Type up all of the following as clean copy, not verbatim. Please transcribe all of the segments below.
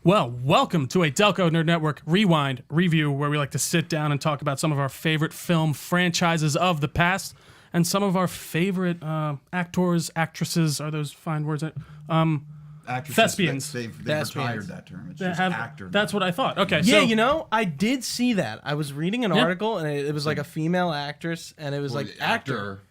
Well, welcome to a Delco Nerd Network Rewind review where we like to sit down and talk about some of our favorite film franchises of the past and some of our favorite actors, actresses, are those fine words? Thespians. They've retired that term. It's just actor. That's what I thought. Okay, Yeah, so, I did see that. I was reading an article, and it was like a female actress, and it was like actor.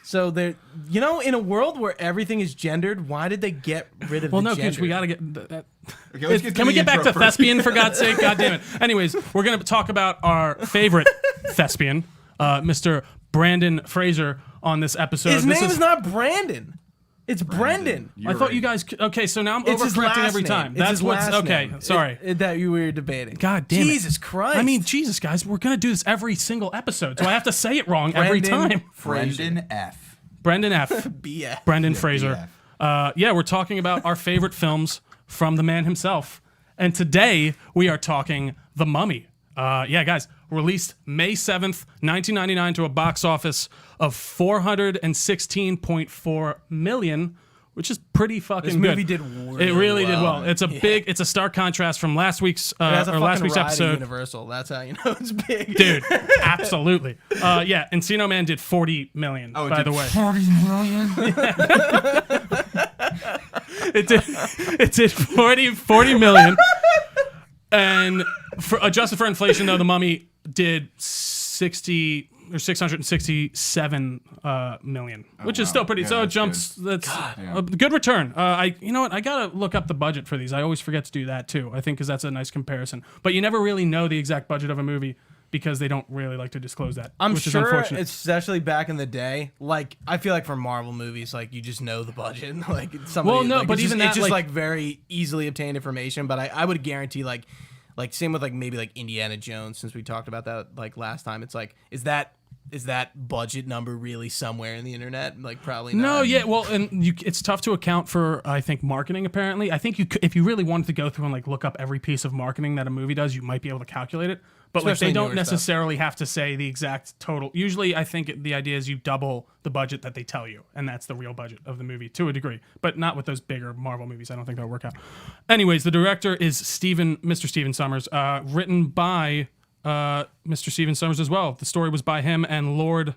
So there, in a world where everything is gendered, why did they get rid of the gender? because we got to get that. Okay, Can we get back to thespian for God's sake? God damn it. Anyways, we're going to talk about our favorite thespian, Mr. Brandon Fraser, on this episode. His name is not Brandon. It's Brendan. I thought you guys. Okay, so now I'm It's his overcorrecting last every name. time. It's That's his what's last okay. name. Sorry. That you were debating. God damn it. Jesus Christ. I mean, Jesus, guys, we're gonna do this every single episode, so I have to say it wrong every Brendan time. Brendan F. Brendan F. BF. Brendan Fraser. We're talking about our favorite films from the man himself, and today we are talking The Mummy. Guys, released May 7th, 1999 to a box office of $416.4 million, which is pretty fucking good. This movie did It really did well. It's a stark contrast from last week's episode. Universal. That's how you know it's big. Dude, absolutely. Encino Man did 40 million, by the way. 40 million? It did 40 million. And adjusted for inflation, though, The Mummy did 667 million, which is still pretty. So it jumps. Good. That's a good return. I gotta look up the budget for these. I always forget to do that too. I think because that's a nice comparison. But you never really know the exact budget of a movie because they don't really like to disclose that. Which is unfortunate. Especially back in the day. Like I feel like for Marvel movies, like you just know the budget. Like but even it's just like very easily obtained information. But I would guarantee like same with maybe Indiana Jones, since we talked about that last time. It's like is that budget number really somewhere in the internet? Like probably not. No, yeah, well, and it's tough to account for, I think, marketing, apparently. I think if you really wanted to go through and look up every piece of marketing that a movie does, you might be able to calculate it. But they don't necessarily have to say the exact total. Usually, I think the idea is you double the budget that they tell you, and that's the real budget of the movie to a degree. But not with those bigger Marvel movies. I don't think that'll work out. Anyways, the director is Mr. Stephen Sommers, written by Mr. Stephen Sommers as well. The story was by him and Lloyd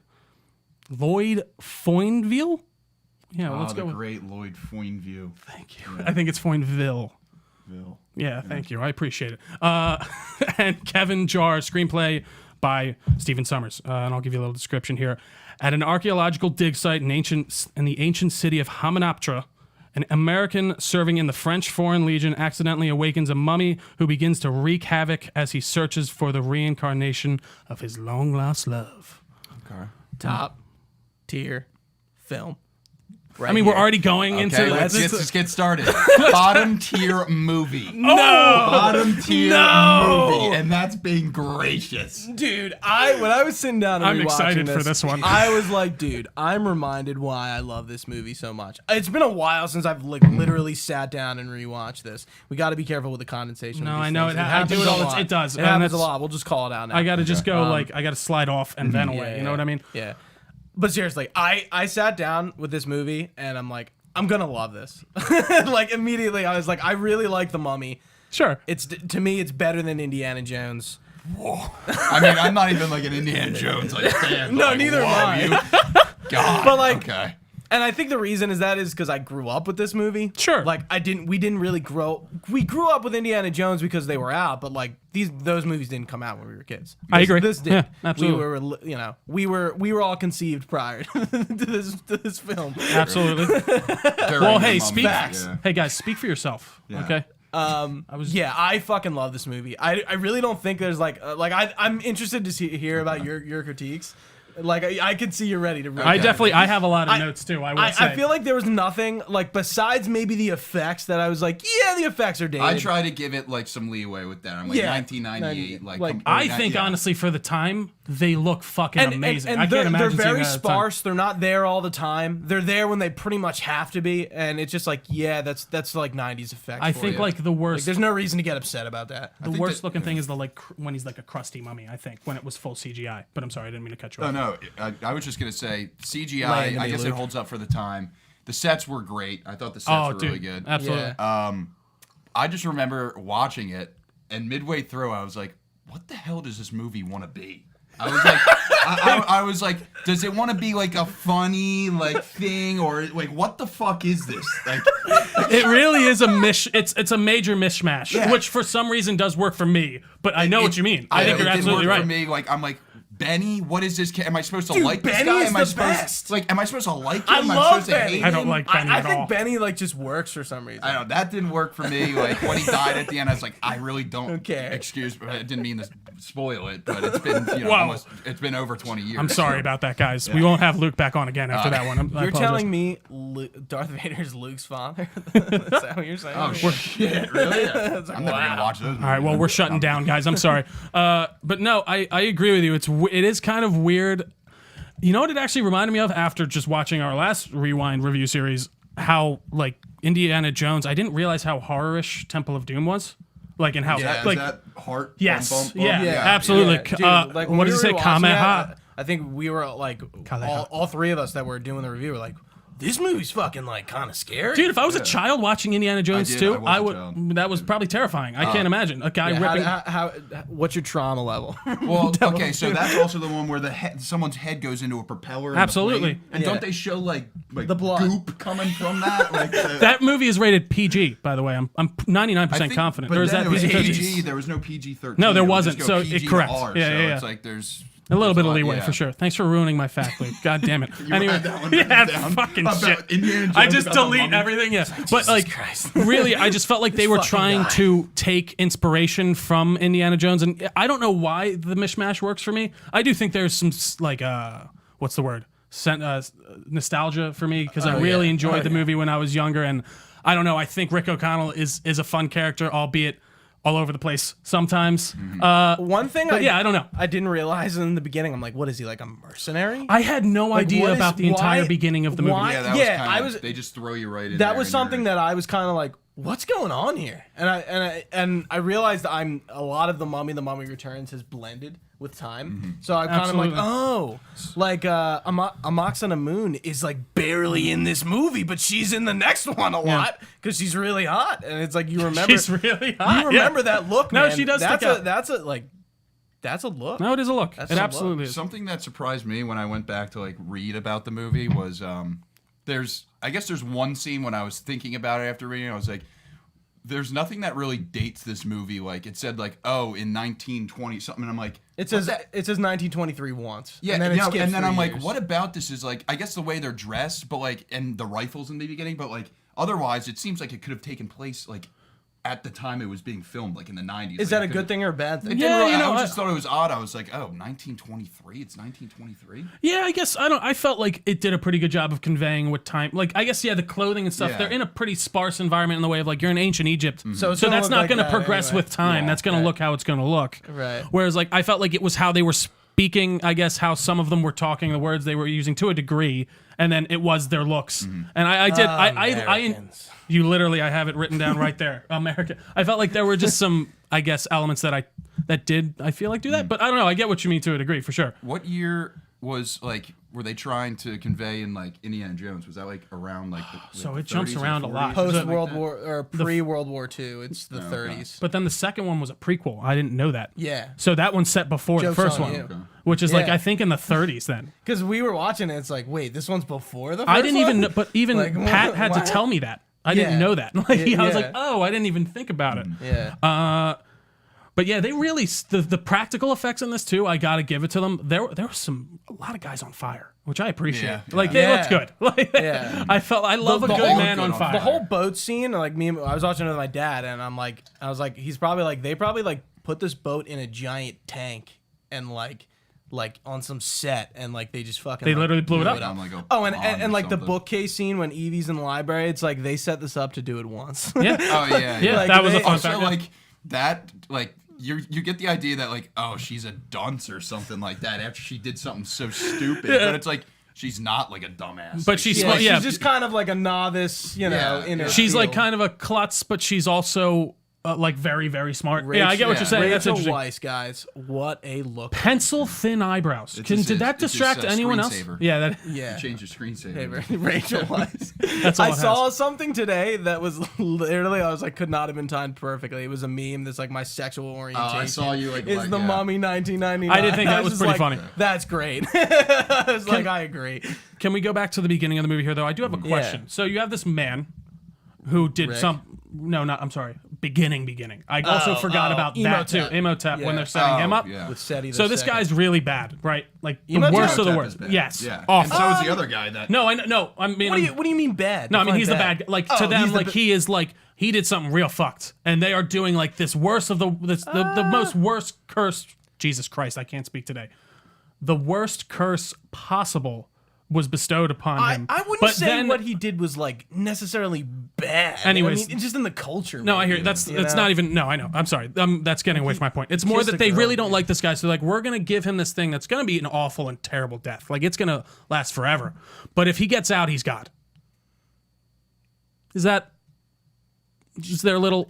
Foyneville. Yeah, let's go. The great Lloyd Foyneville. Thank you. Yeah. I think it's Foyneville. Yeah, thank you. I appreciate it. And Kevin Jarr, screenplay by Stephen Sommers. And I'll give you a little description here. At an archaeological dig site in the ancient city of Hamunaptra, an American serving in the French Foreign Legion accidentally awakens a mummy who begins to wreak havoc as he searches for the reincarnation of his long-lost love. Okay. Top tier film. We're already going into... Let's get started. Bottom tier movie. No! Bottom tier movie. And that's being gracious. Dude, when I was sitting down and I'm excited for this one. I was like, dude, I'm reminded why I love this movie so much. It's been a while since I've literally sat down and rewatched this. We got to be careful with the condensation. No, I know. I do it all. It does. It happens a lot. We'll just call it out now. I got to just go, I got to slide off and then away. You know what I mean? Yeah. But seriously, I sat down with this movie and I'm like, I'm gonna love this. Immediately, I was like, I really like The Mummy. Sure. To me, it's better than Indiana Jones. Whoa. I'm not even an Indiana Jones fan. No, neither am I. God. But okay. And I think the reason is because I grew up with this movie. Sure. We didn't really grow. We grew up with Indiana Jones because they were out, but those movies didn't come out when we were kids. I agree. This did. Yeah, absolutely. We were all conceived prior to this film. Absolutely. Well, hey, Hey guys, speak for yourself. Yeah. Okay. I fucking love this movie. I really don't think there's I'm interested to hear about your critiques. I could see you're ready to. I have a lot of notes too. I feel like there was nothing besides maybe the effects that I was like, yeah, the effects are dated. I try to give it some leeway with that. I'm 1998. I think honestly for the time they look fucking amazing. And I can't imagine they're very seeing sparse. They're not there all the time. They're there when they pretty much have to be, and it's just that's 90s effects. I think the worst. There's no reason to get upset about that. The worst looking thing is when he's a crusty mummy. I think when it was full CGI. But I'm sorry, I didn't mean to cut you off. No, I was just gonna say CGI. I guess it holds up for the time. The sets were great. I thought the sets were really good. Absolutely. Yeah. I just remember watching it, and midway through, I was like, "What the hell does this movie want to be?" I was like, I was like, does it want to be like a funny like thing, or like what the fuck is this? Like, it really is it's a major mishmash, which for some reason does work for me. But I know what you mean. I think you're absolutely right. For me, like I'm like, Benny, what is this? Am I supposed to like Benny this guy? is the best. Am I supposed to like him? I Am love supposed Benny. to hate I don't him? like Benny I at all. think Benny like just works for some reason. I know that didn't work for me. Like when he died at the end, I was like, I really don't Okay. excuse me. I didn't mean to spoil it, but it's been almost it's been over 20 years. I'm sorry about that, guys. We won't have Luke back on again after that one. I You're apologize. telling me Darth Vader's Luke's father? Is that what you're saying? Oh shit! Really? It's like, I'm never gonna watch those movies. All right, well, we're shutting down, guys. I'm sorry. But no, I agree with you. It is kind of weird. You know what it actually reminded me of after just watching our last Rewind review series? How, like, Indiana Jones, I didn't realize how horror-ish Temple of Doom was. Like, and how, Yeah, like, is that heart? yes, bump? yeah, Yeah, absolutely. Yeah, dude, like, when What did we you say? were watching Kamehameha? that, I think we were like, Kamehameha. all three of us that were doing the review were like, this movie's fucking like kind of scary. Dude, if I was a child watching Indiana Jones did, too, I was a would. child. That was probably terrifying. I can't imagine a guy ripping. What's your trauma level? Well, okay, so that's also the one where someone's head goes into a propeller. In Absolutely. the plane. And Yeah. don't they show like The blood. goop coming from that? Like That movie is rated PG, by the way. I'm 99% I think- confident. But Or is then that it was PG-13? PG. There was no PG-13. No, there It would wasn't, just go so it- PG to correct. R, Yeah, so yeah, it's yeah. like there's A little bit of lot- leeway yeah. for sure. Thanks for ruining my fact, Luke. God damn it. Anyway, had that one yeah, written down fucking about shit. Indiana Jones, I just about the delete mummy. everything. Yeah, but like, Christ. really, I just felt like they were fucking trying guy. to take inspiration from Indiana Jones, and I don't know why the mishmash works for me. I do think there's some like what's the word? Nostalgia for me because I really enjoyed the movie when I was younger, and I don't know. I think Rick O'Connell is a fun character, albeit all over the place sometimes. One thing, But yeah, I don't know. I didn't realize in the beginning. I'm like, what is he, like a mercenary? I had no idea what is- about the entire why- beginning of the movie. why- Yeah, that Yeah, was I was- they just throw you right in. That there was and something you're- that I was kind of like, what's going on here? And I realized a lot of the Mummy Returns has blended with time. So I'm kind of like, Absolutely. oh, like Amoxana Moon is like barely in this movie, but she's in the next one a lot because she's really hot. And it's like you remember, She's really hot. you remember that look. No, man. she does That's stick out. that's a look. No, it is a look. That's It a absolutely is. Something that surprised me when I went back to like read about the movie was I guess there's one scene when I was thinking about it after reading it, I was like, there's nothing that really dates this movie. Like it said like, oh, in 1920 something. And I'm like, It says 1923 once. yeah, and then, and then I'm like, years. what about this is like, I guess the way they're dressed, but like, and the rifles in the beginning, but like, otherwise, it seems like it could have taken place like at the time it was being filmed, like in the 90s. Is that a good thing or a bad thing? Yeah, you know, I just thought it was odd. I was like, oh, 1923? It's 1923? Yeah, I guess I felt like it did a pretty good job of conveying what time. Like, I guess the clothing and stuff. Yeah. They're in a pretty sparse environment in the way of like you're in ancient Egypt, So it's so gonna that's look not like going to that progress anyway. with time. Yeah, That's going to look how it's going to look. Right. Whereas like I felt like it was how they were speaking. I guess how some of them were talking, the words they were using to a degree, and then it was their looks. And I did. Americans. You literally, I have it written down right there. America. I felt like there were just some, I guess, elements that I feel like do that. But I don't know. I get what you mean to a degree for sure. What year was like, were they trying to convey in like Indiana Jones? Was that like around like the So the it jumps 30s or around a lot. 40s? Post Like World that. War or pre World War II. It's the 30s. But then the second one was a prequel. I didn't know that. Yeah. So that one's set before Joke's the first on one, you. Okay. which is like Yeah. I think in the 30s. Then Because we were watching it, it's like, wait, this one's before the first I didn't one? even. Know, but even Like, Pat had to what? tell me that. I didn't Yeah. know that. Like I was Yeah. like, oh, I didn't even think about it. Yeah. But yeah, they really the practical effects in this too. I gotta give it to them. There was a lot of guys on fire, which I appreciate. Yeah, Like yeah. they looked good. Like Yeah. I love a The good whole- man on fire. The whole boat scene, like I was watching it with my dad, and I was like, he's probably like, they probably like put this boat in a giant tank and like on some set, and like they just fucking They like, literally blew it up. On, like, a Oh, and pond or like the something. bookcase scene when Evie's in the library, it's like they set this up to do it once. Yeah. Oh yeah, Yeah, Like, that was a they- fun Also, fact. like that, like you get the idea that like, oh, she's a dunce or something like that after she did something so stupid, but it's like she's not like a dumbass. But Like, she's Yeah, smart. Yeah, she's just kind of like a novice, you know. Yeah, in her yeah. she's like field. kind of a klutz, but she's also like very, very smart. Yeah, I get what you're saying. That's Rachel interesting. Weisz, guys, what a look. Pencil thin eyebrows. Did that distract anyone else? Yeah, Yeah. Change your screensaver. Rachel Weisz. That's all I it saw has. something today that was literally, I was like, could not have been timed perfectly. It was a meme that's like my sexual orientation. I saw you like. Is the Mummy 1999? I did think that was just pretty like, funny. That's great. I was like, I agree. Can we go back to the beginning of the movie here, though? I do have a question. So you have this man who did Rick? I'm sorry. Beginning. I also forgot about that too. Imhotep when they're setting him up. Yeah. With SETI So this guy's really bad, right? Like the Imhotep worst of the is worst. bad. Yes. Yeah. Awful. And so is the other guy that. No, I know. No, I mean, What do you mean bad? no, I mean Define he's the bad guy. Like to them, like he is like he did something real fucked, and they are doing like this worst of the most worst curse. Jesus Christ, I can't speak today. The worst curse possible was bestowed upon him. I wouldn't but say then, what he did was like necessarily bad. Anyways. I mean, it's just in the culture. No, I hear maybe, that's you it's know? not even. No, I know. I'm sorry. That's getting away from my point. It's more kissed that a they girl, really don't dude. like this guy. So like, we're gonna give him this thing that's gonna be an awful and terrible death. Like it's gonna last forever. But if he gets out, he's God. Is that just their little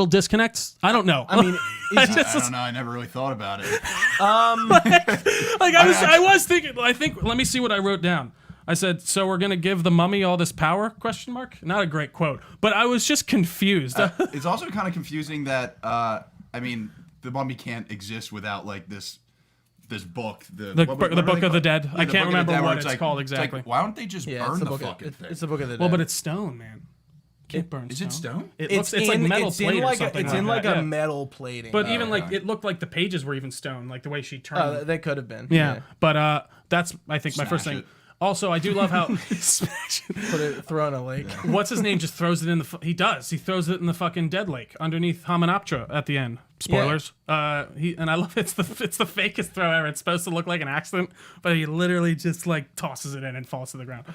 disconnects? I don't know. I mean, I don't know. I never really thought about it. like I was thinking. I think. Let me see what I wrote down. I said, "So we're gonna give the mummy all this power?" Question mark. Not a great quote, but I was just confused. It's also kind of confusing that I mean, the mummy can't exist without like this book. The Book of the Dead. I can't remember what it's called exactly. Like, why don't they just Yeah, burn it's the the book. fucking thing? It's the Book of the Dead. Well, but it's stone, man. Can't burn Is stone. it stone? It looks. It's like metal plate or something. It's in like that, a yeah. metal plating. But even like okay. it looked like the pages were even stone, like the way she turned. they could have been. yeah, but that's I think my first Smash thing. it. Also, I do love how Throw in a lake. what's his name just throws it in the. He does. He throws it in the fucking dead lake underneath Hamunaptra at the end. Spoilers. And I love it's the fakest throw ever. It's supposed to look like an accident, but he literally just like tosses it in and falls to the ground.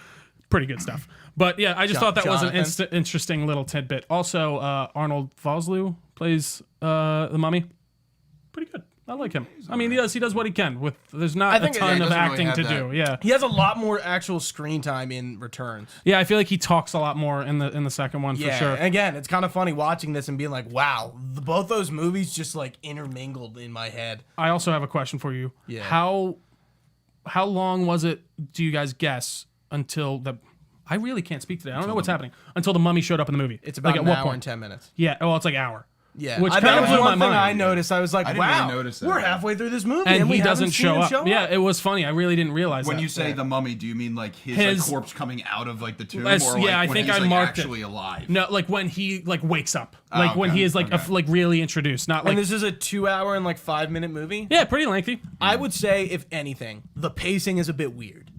Pretty good stuff. But yeah, I just thought that was an interesting little tidbit. Also, Arnold Vosloo plays the mummy. Pretty good. I like him. I mean, he does what he can. There's not a ton of acting to do. Yeah. He has a lot more actual screen time in Returns. Yeah, I feel like he talks a lot more in the second one for sure. Again, it's kind of funny watching this and being like, wow, both those movies just like intermingled in my head. I also have a question for you. Yeah. How long was it, do you guys guess, until the... I really can't speak today. I don't know what's happening. Until the mummy showed up in the movie. It's about like, an hour and 10 minutes. Yeah. Well, it's like an hour. Yeah. Which that kind of was blew my one thing mind. I noticed. I was like, I didn't wow, really notice that. we're halfway through this movie And we he doesn't haven't seen him show up. Yeah, it was funny. I really didn't realize When that. you say the mummy, do you mean like his like, corpse coming out of like the tomb, That's- or like yeah, I when think he's I like, marked actually it. alive? No, like when he like wakes up. Like when okay, he is like okay. like really introduced. Not like... And this is a 2 hour and like 5 minute movie. Yeah, pretty lengthy. I would say, if anything, the pacing is a bit weird.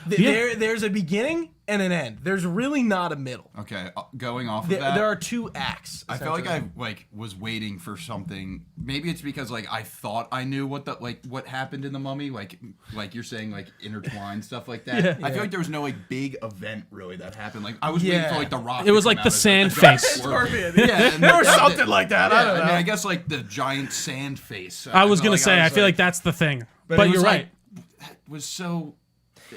Yeah. There's a beginning and an end. There's really not a middle. Okay, going off of There, that, there are 2 acts. I felt like essentially. I was waiting for something. Maybe it's because like I thought I knew what happened in the mummy, like you're saying, like intertwined stuff like that. Yeah. I feel like there was no like big event really that happened. Like I was waiting for like the Rock. It was to like come the out as, sand a giant face. scorpion. Yeah, and or something like that. I don't know. mean, I guess like the giant sand face. I was felt gonna like say, I was feel like like that's the thing. it But was you're right. like, it was so.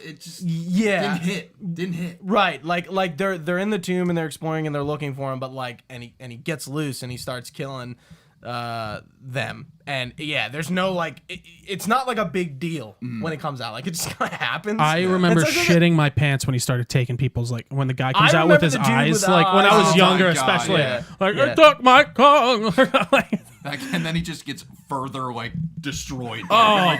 It just Yeah. didn't hit. Right, like they're in the tomb and they're exploring and they're looking for him, but like and he gets loose and he starts killing them, and yeah, there's no like it's not like a big deal when it comes out, like it just kind of happens. I remember It's like- shitting my pants when he started taking people's, like, when the guy comes I out with remember his the dude eyes, with like when I eyes. was Oh younger, my God, especially, yeah. like Yeah. I took my Kong, like, And then he just gets further like destroyed. oh,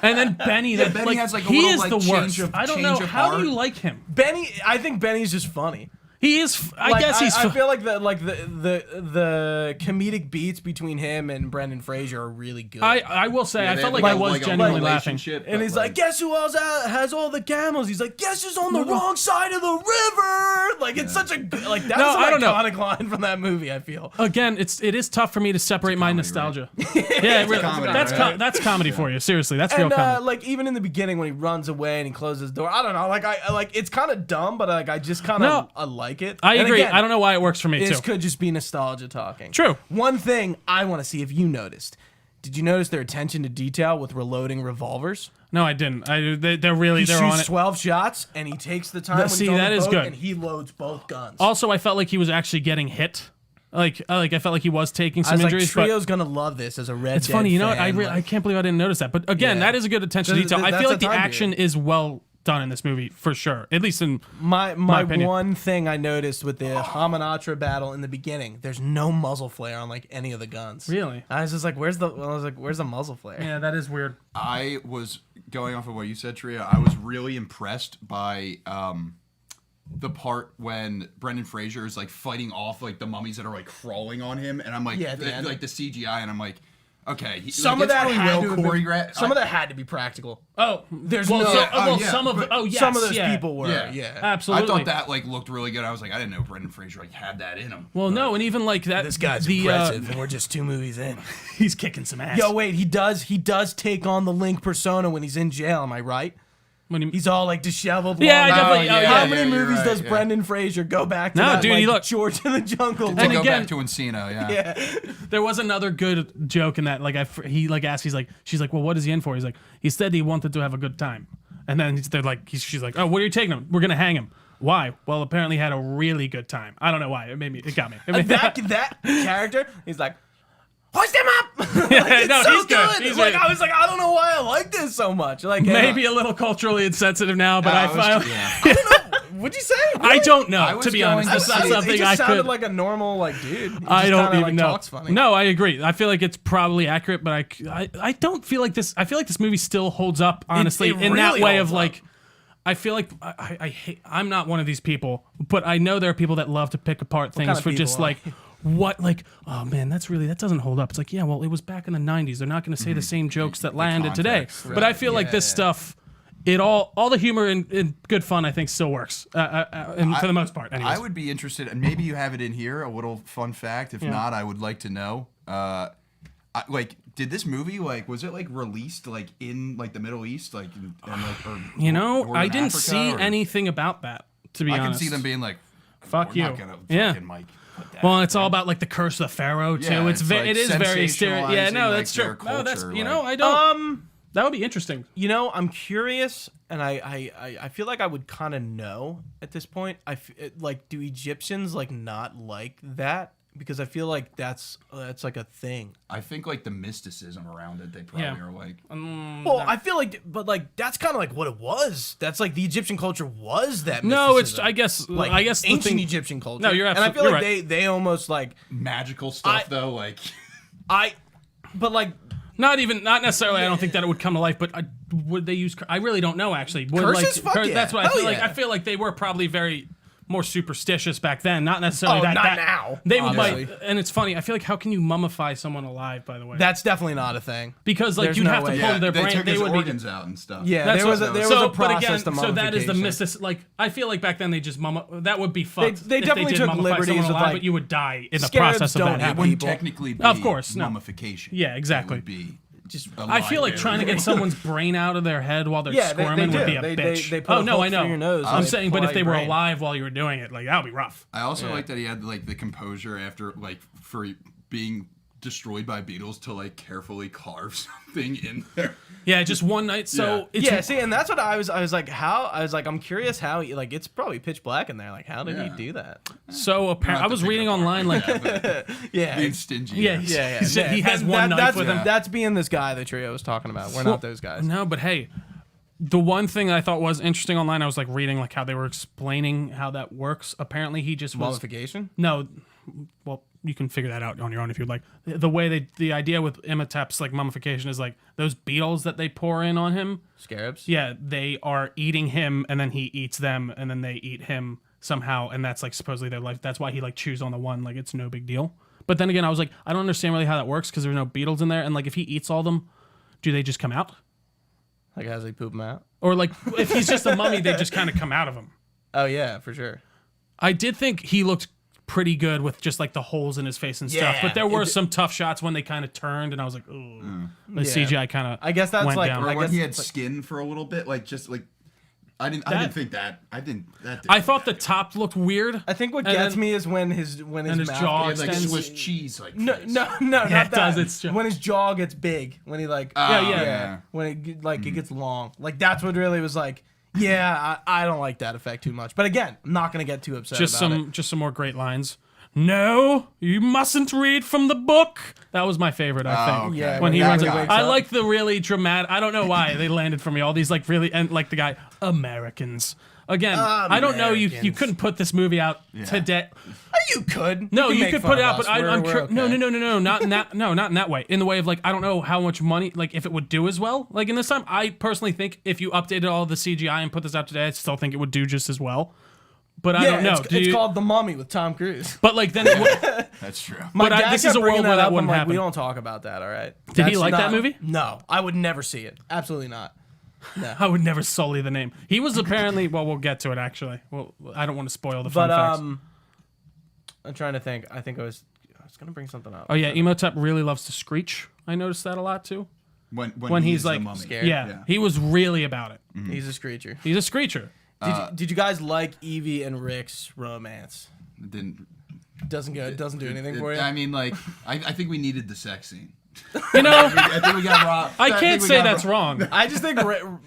and then Benny, that Benny like has, like, a he little, is like, the change worst. of- I don't know change of how do heart. you like him. Benny. I think Benny's just funny. He is. I Like, guess he's. I feel like the comedic beats between him and Brendan Fraser are really good. I will say, Yeah, I they felt have, like I like, was like a genuinely laughing. relationship, and but, he's like, guess who else has all the camels? He's like, guess who's on the wrong side of the river? Like, it's such a like that's No, an I don't know. iconic line from that movie. I feel. Again, it is tough for me to separate my comedy, nostalgia. Yeah, really, comedy, that's right? that's comedy for you. Seriously, that's real And comedy. like even in the beginning when he runs away and he closes the door, I don't know. Like I like it's kind of dumb, but like I just kind of No. I like it. I And agree. again, I don't know why it works for me This too. could just be nostalgia talking. True. One thing I want to see if you noticed. Did you notice their attention to detail with reloading revolvers? No, I didn't. They're He they're on shoots it. 12 shots and he takes the time when See, he's on that the is boat good. and he loads both guns. Also, I felt like he was actually getting hit. Like I felt like he was taking I some was like, injuries. Trio's gonna love this as a Red It's Dead funny, you know. fan. I can't believe I didn't notice that. But again, that is a good attention to detail. I feel like the action is well done in this movie for sure. At least in my opinion. one thing I noticed with the Hamanatra battle in the beginning, there's no muzzle flare on like any of the guns. Really? I was just like, where's the muzzle flare? Yeah, that is weird. I was going off of what you said, Tria. I was really impressed by the part when Brendan Fraser is like fighting off like the mummies that are like crawling on him, and I'm like, like the CGI, and I'm like, okay, some of that had to choreographed. Some of that had to be practical. Oh, there's some of yes, some of those people were. Yeah, absolutely. I thought that like looked really good. I was like, I didn't know Brendan Fraser like had that in him. Well, no, and even like that. This guy's impressive, and we're just 2 movies in. He's kicking some ass. Yo, wait, he does take on the Link persona when he's in jail. Am I right? When he's all like disheveled. Yeah, I definitely. How many movies does Brendan Fraser go back to? No, that, dude, like, he look George in the Jungle. To go back to Encino, yeah. There was another good joke in that. Like he like asked, she's like, well, what is he in for? He's like, he said he wanted to have a good time, and then she's like, oh, what are you taking him? We're gonna hang him. Why? Well, apparently he had a really good time. I don't know why. It got me. That character, he's like, hoist him up! He's good. He's like, I was like, I don't know why I like this so much. Like, maybe a little culturally insensitive now, but I finally. I don't know. What'd you say? Really? I don't know. To be honest, that's not something he just I sounded could. like a normal dude. He I don't even know. Talks funny. No, I agree. I feel like it's probably accurate, but I don't feel like this. I feel like this movie still holds up, honestly, it in that really way of holds like. I feel like I hate. I'm not one of these people, but I know there are people that love to pick apart things for just like. What oh man, that doesn't hold up. It's like, yeah, well, it was back in the 90s. They're not going to say the same jokes that landed today. Right. But I feel like this stuff, all the humor and good fun, I think still works. And for the most part, anyways. I would be interested, and maybe you have it in here, a little fun fact. If not, I would like to know. Did this movie was it released in the Middle East, or I didn't see anything about that. To be honest, I can see them being like, "Fuck you." Not gonna fucking Mike. Well, it's all about the curse of the pharaoh too. Yeah, it is very stereo. Yeah, no, that's true. No, that's I don't. That would be interesting. I'm curious, and I feel like I would kind of know at this point. Do Egyptians not like that? Because I feel like that's like a thing. I think the mysticism around it, they probably are like. I feel but that's kind of like what it was. That's like the Egyptian culture was that. No, mysticism. it's I guess ancient Egyptian culture. No, you're absolutely. And I feel like they almost magical stuff Not necessarily. I don't think that it would come to life, but would they use? I really don't know. Actually, curses? Fuck yeah. That's what I feel like. I feel like they were probably very more superstitious back then. Not necessarily not now. They would and it's funny. I feel like how can you mummify someone alive? By the way, that's definitely not a thing. Because you'd have to pull their brain. They took his organs out and stuff. Yeah, there was a process to mummification. So that is the mystic. I feel like back then they just that would be fucked. They definitely took liberties with but you would die in the process of that happening. It wouldn't technically be mummification. Yeah, exactly. It would be. I feel like trying to get someone's brain out of their head while they're squirming would be a bitch. They put I know. your nose, I'm saying, but if they were alive while you were doing it, that would be rough. I also like that he had the composure after for being destroyed by beetles to carefully carve something in there. Yeah, just one night. So see, and that's what I was like, I'm curious how it's probably pitch black in there. How did he do that? So apparently, I was reading online being stingy. Yeah. He has one knife with him. That's being this guy the trio was talking about. We're not those guys. No, but hey, the one thing I thought was interesting online, I was reading how they were explaining how that works. Apparently, he just mummification. No, well. You can figure that out on your own if you'd like. The way the idea with Imhotep's mummification is those beetles that they pour in on him. Scarabs? Yeah, they are eating him and then he eats them and then they eat him somehow and that's supposedly their life. That's why he chews on the one it's no big deal. But then again, I was I don't understand really how that works because there's no beetles in there and if he eats all of them, do they just come out? As they poop them out? Or if he's just a mummy, they just kind of come out of him. Oh yeah, for sure. I did think he looked pretty good with just the holes in his face and stuff, but there were some tough shots when they kind of turned, and I was like, "Ooh." The CGI kind of. I guess that's went down. Or when he had skin for a little bit, I didn't think that. I thought the top looked weird. I think what gets me is when his jaw extends, Swiss cheese no, yeah, not it that. It's when his jaw gets big, when he when it gets long, that's what really was Yeah, I don't like that effect too much. But again, I'm not gonna get too upset. Just some more great lines. no, you mustn't read from the book. That was my favorite, I think. Okay. Yeah, When he that runs guy it. wakes I up. like the really dramatic. I don't know why they landed for me. All these like really, and like the guy, Americans. Again, I don't know. You Americans. couldn't put this movie out today. You could. No, you make could fun put it of out, but us. I'm We're no, okay. no, not in that. No, not in that way. In the way of like, I don't know how much money, like if it would do as well. Like in this time, I personally think if you updated all of the CGI and put this out today, I still think it would do just as well. But I don't know. It's called The Mummy with Tom Cruise. But like then, it would, That's true. My But dad this kept is a bringing world where that up. wouldn't I'm like, happen. We don't talk about that, all right? Did he That's like that not- movie? No, I would never see it. Absolutely not. I would never sully the name. He was apparently. Well, we'll get to it actually. Well, I don't want to spoil the fun But facts. I'm trying to think. I think I was gonna bring something up. Oh yeah, Emotep really loves to screech. I noticed that a lot too. When he's the like mummy. scared. Yeah, he was really about it. He's a screecher. He's a screecher. Did you guys like Evie and Rick's romance? Didn't Doesn't do anything for you. I mean, like, I think we needed the sex scene. You know, I think we got robbed. I can't say that's wrong. I just think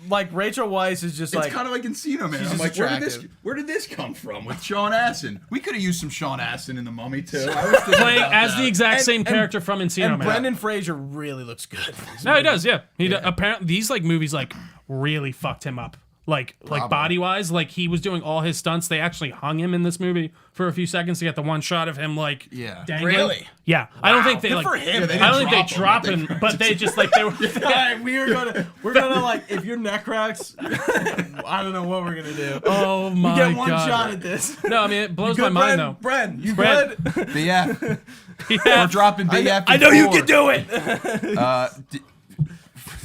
like Rachel Weisz is just It's like kind of like Encino Man. she's I'm just like, attractive. where did this come from with Sean Astin? We could have used some Sean Astin in The Mummy too. I was thinking Playing about as that. the exact And- same and- character from Encino and Man. Brendan Fraser really looks good. No, he does. Yeah, he does. Apparently these like movies like really fucked him up. Like body wise, like he was doing all his stunts. They actually hung him in this movie for a few seconds to get the one shot of him like dangling. Really? Yeah, I don't think they Good like. for him. Yeah, they I don't didn't think they drop drop him, him, but they just like they were. All right, we're gonna like if your neck cracks, I don't know what we're gonna do. Oh my You get one god! shot at this. No, I mean it blows my Good, mind though. Bren, you Bren. good? BF. Yeah. We're dropping BF. I know you before. can do it.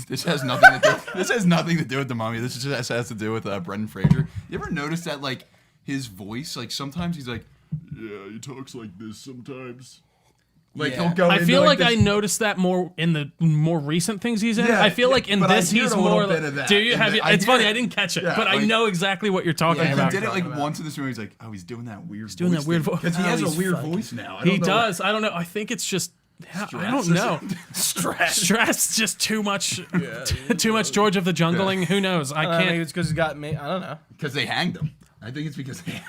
This has nothing to do. This has nothing to do with The Mummy. This just has to do with Brendan Fraser. You ever notice that like his voice, like sometimes he's like, yeah, he talks like this sometimes. Like Yeah. he'll go. I into, feel like this, I noticed that more in the more recent things he's in. Yeah, I feel yeah, like in but I this hear he's a little more. bit of that Do you in have? the- You, I it's hear funny. it. I didn't catch it, Yeah, but I like- know exactly what you're talking Like, about. he did it like once in this movie. He's like, oh, he's doing that weird. He's doing that weird voice. because he has a he's weird fucking- voice now. I He don't know. does. I don't know. I think it's just. I don't Stress. know. Stress. Stress. Just too much. Too much George of the Jungling. Who knows? I Maybe can't. it's because he's got me. I don't know. Because they hanged him. I think it's because they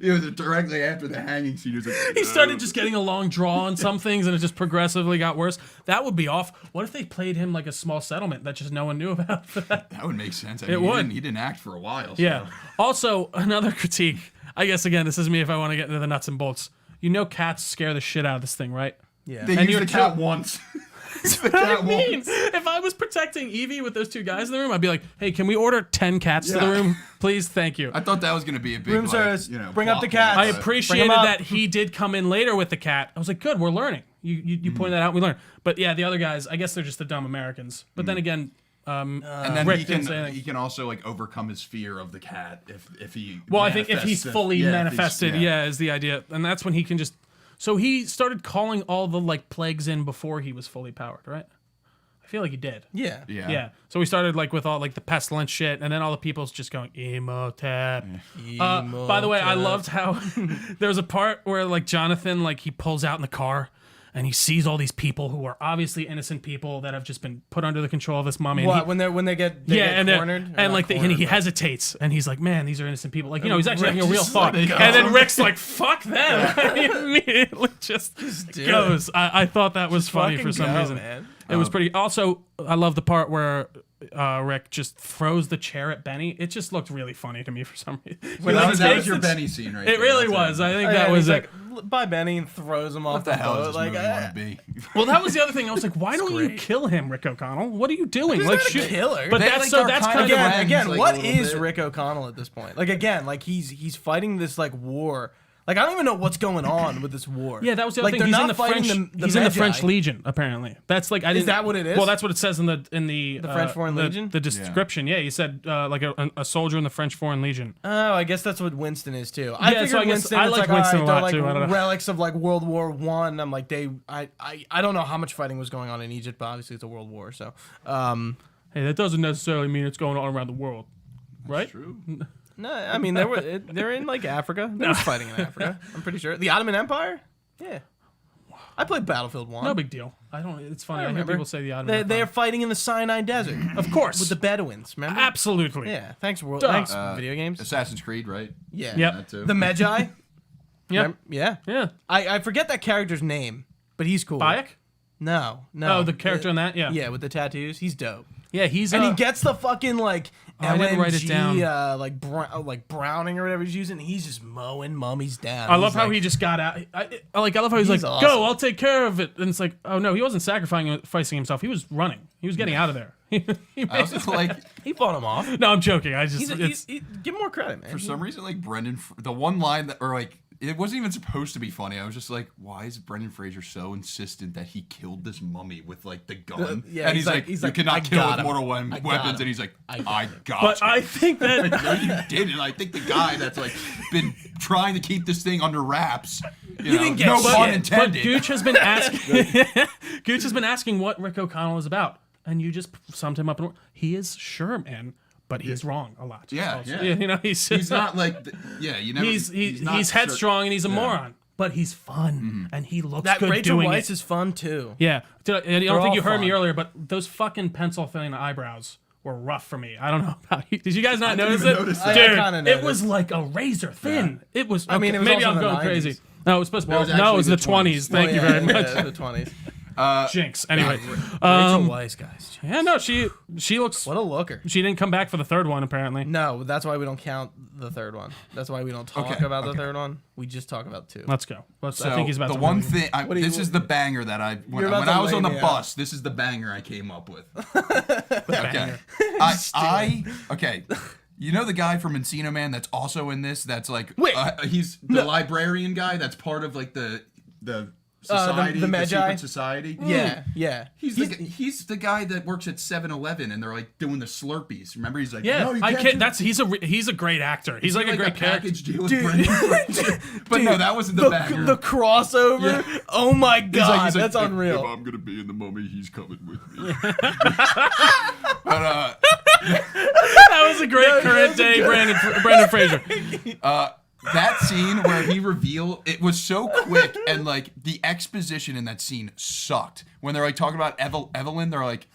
It was directly after the hanging scene. He was like, He started just getting a long draw on some things, and it just progressively got worse. That would be off. What if they played him like a small settlement that just no one knew about for that? that would make sense. I It mean, would. He didn't act for a while. So. Yeah. Also, another critique. I guess again, this is me if I want to get into the nuts and bolts. You know, cats scare the shit out of this thing, right? Yeah. They And used you're the cat once. The cat I mean, once. if I was protecting Evie with those two guys in the room, I'd be like, "Hey, can we order 10 cats to the Yeah. room, please? Thank you." I thought that was going to be a big Room like, service, bring up plot the cats. point, I but- appreciated Bring 'em up. that he did come in later with the cat. I was like, "Good, we're learning." You pointed that out, we learned. But yeah, the other guys, I guess they're just the dumb Americans. But then again, And then Rick he didn't say can anything. also like overcome his fear of the cat if he. well, I think if he's manifests it. fully Yeah, if he's- manifested, yeah, is the idea, and that's when he can just. So he started calling all the like plagues in before he was fully powered, right? I feel like he did. Yeah. Yeah. So we started like with all like the pestilence shit, and then all the people's just going Emotep. By the way, I loved how there was a part where like Jonathan like he pulls out in the car and he sees all these people who are obviously innocent people that have just been put under the control of this mummy. And What he, when they get and they're- cornered and Not like and cornered, he but- hesitates and he's like, "Man, these are innocent people." Like he's actually having a Rick real just thought. let it And go. then Rick's like, "Fuck them!" He immediately just do goes. I thought that was funny fucking for some go, reason. man. It was pretty. Also, I love the part where Rick just throws the chair at Benny. It just looked really funny to me for some reason. When that he was takes your the- Benny scene, right? It there. really That's was. it. I think Yeah, that and was he's it. like, bye Benny, and throws him off What the hell boat. does this Like, movie want to be? Well, that was the other thing. I was like, why don't you kill him, Rick O'Connell? What are you doing? He's Like, not a shoot. killer. But They, that's like, so. are That's kind kind of of. friends, again, like, what a little is bit. Rick O'Connell at this point? Like again, like he's fighting this like war. Like I don't even know what's going on with this war. Yeah, that was the other like, thing. they're He's not in the fighting French. the He's in the Magi. French Legion. Apparently, that's like I didn't. that what it is? Well, that's what it says in the French Foreign Legion? The description. Yeah, he said like a soldier in the French Foreign Legion. Oh, I guess that's what Winston is too. Yeah, figured so I guess Winston, I it's like like, Winston all a right, lot, they're too. I don't like know. relics of like World War One. I'm like I don't know how much fighting was going on in Egypt, but obviously it's a world war. So, Hey, that doesn't necessarily mean it's going on around the world, right? True. no, I mean they're in like Africa. They was fighting in Africa. I'm pretty sure the Ottoman Empire. Yeah. I played Battlefield 1. No big deal. I don't. It's funny. I hear remember. people say the Ottoman. They're fighting in the Sinai Desert. Of course. With the Bedouins, remember? Absolutely. Yeah. Thanks, world. Duh. Thanks, video games. Assassin's Creed, right? Yeah. Yep. That too. The Magi. Yep. Yeah. Yeah. I forget that character's name, but he's cool. Bayek? No. Oh, the character in that? Yeah. Yeah, with the tattoos. He's dope. Yeah, he's And he gets the fucking like I didn't write it down. like Browning or whatever he's using. He's just mowing mummies down. I love how he just got out. I love how he's like, awesome. go, I'll take care of it. And it's like, oh no, he wasn't sacrificing himself. He was running. He was getting out of there. I was like, he fought him off. No, I'm joking. I just Give him more credit, man. for some reason, like the one line that, or like, it wasn't even supposed to be funny. I was just like, why is Brendan Fraser so insistent that he killed this mummy with like the gun? Yeah, and he's like, you cannot kill with mortal him. weapons. And he's like, I got But you. I think that No, you didn't. I think the guy that's like been trying to keep this thing under wraps. You know, didn't get no shit. pun but intended. Gooch has been asking Gooch has been asking what Rick O'Connell is about. And you just summed him up. He is sure, man, but he's wrong a lot. Yeah, also. yeah. You know, he's not like, you never. he's headstrong and he's a moron, but he's fun and he looks That good Rachel doing Weisz it. is fun too. Yeah, I don't all think you heard me fun. earlier, but those fucking pencil filling eyebrows were rough for me. I don't know about you. Did you guys not didn't notice even it? notice that. Dude, I kinda it noticed. was like a razor thin. It was. Okay, I mean, it was maybe also I'm in the going 90s. crazy. No, it was supposed to. That was No, it was the actually the 20s. Thank you very much. Yeah, the 20s. Jinx. Anyway, Rachel Weisz, guys. yeah, no, she looks. What a looker. She didn't come back for the third one apparently. No, that's why we don't count the third one. That's why we don't talk about the third one. We just talk about two. Let's go. I So think he's about the to one win. thing, this is the banger that when You're about to I was lay on the me out. bus. This is the banger I came up with. Okay, okay. You know the guy from Encino Man that's also in this? That's like, Wait. he's the librarian guy. That's part of like the society, the Magi? secret society. Yeah. He's the guy that works at 7-Eleven and they're like doing the Slurpees. Remember, he's like, Yeah, no, you I can't. can't. He's a great actor. He's like a great character. package deal with Brendan Fraser. But no, that wasn't the banger. The crossover. Yeah. Oh my god, He's like, that's unreal. If I'm gonna be in the mummy, he's coming with me. But That was a great current day Brandon Fraser. that scene where he it was so quick, and like the exposition in that scene sucked. When they're like talking about Evelyn, they're like,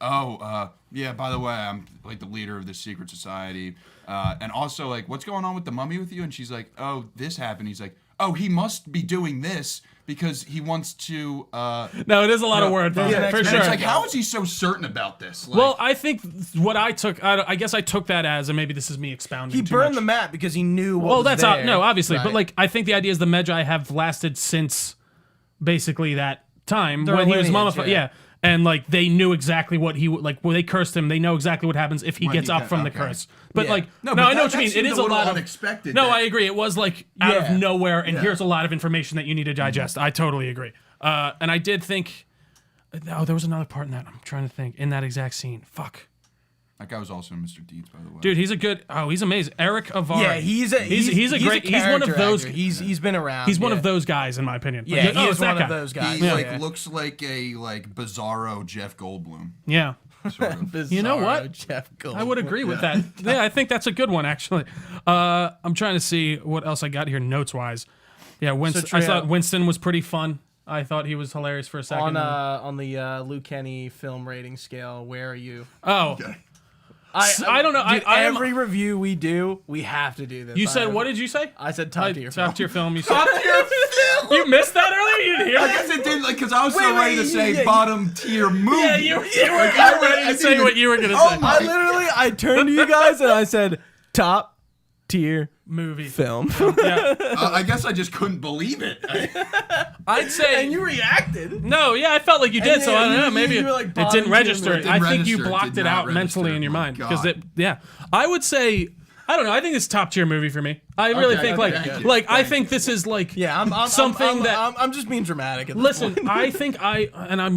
yeah, by the way, I'm like the leader of this secret society. And also like, what's going on with the mummy with you? And she's like, oh, this happened. He's like, oh, he must be doing this because he wants to. No, it is a lot of word, for and sure. it's like, how is he so certain about this? Like, Well, I think what I took, I guess I took that as, and maybe this is me expounding. He too burned much. the map because he knew what Well, was that's there. no, obviously, but Right. like I think the idea is the Magi have lasted since basically that time Their when he was lineage, mummified. Yeah. And like they knew exactly what he would like when they cursed him. They know exactly what happens if he When gets he up got- from the okay. curse. But Yeah. like No, no, but I know that- what you that mean. It seemed is a a little lot of unexpected No, that- I agree. It was like out Yeah. of nowhere, and here's a lot of information that you need to digest. I totally agree. And I did think, there was another part in that. I'm trying to think in that exact scene. Fuck. that guy was also in Mr. Deeds, by the way. Dude, he's a good. Oh, he's amazing. Eric Avari. Yeah, he's a great. He's one of those. He's been around. He's one of those guys, in my opinion. Yeah, Like, he it's is that one guy. of those guys. He Yeah. looks like a bizarro Jeff Goldblum. Yeah. Sort of. You know Bizarro what? Jeff Goldblum. I would agree with that. Yeah, I think that's a good one, actually. I'm trying to see what else I got here notes wise. Yeah, Winston. I thought Winston was pretty fun. I thought he was hilarious for a second. On the Luke Kenney film rating scale. Where are you? Oh, Okay. I don't know. Dude, I am. every review we do, we have to do this. You said what did you say? I said top tier. Top tier film. You said Top tier film. you missed that earlier. You didn't hear I that? guess it did, like, because I was so Wait, ready to say yeah, bottom tier movie. Yeah, you were I ready to say what you were gonna say. I turned to you guys and I said top tier Movie. film. Yeah. I guess I just couldn't believe it. I'd say. and you reacted. No, yeah, I felt like you did, And so I don't you- know. Maybe you were it, like it bottom didn't tier register. movie. I It think you did blocked it not out mentally register. in your My mind because God. it. Yeah, I would say. I don't know. I think it's top tier movie for me. I really Okay, think okay, like thank you. like I Thank think this is like Yeah, something that. I'm just being dramatic. At this Listen, point. I think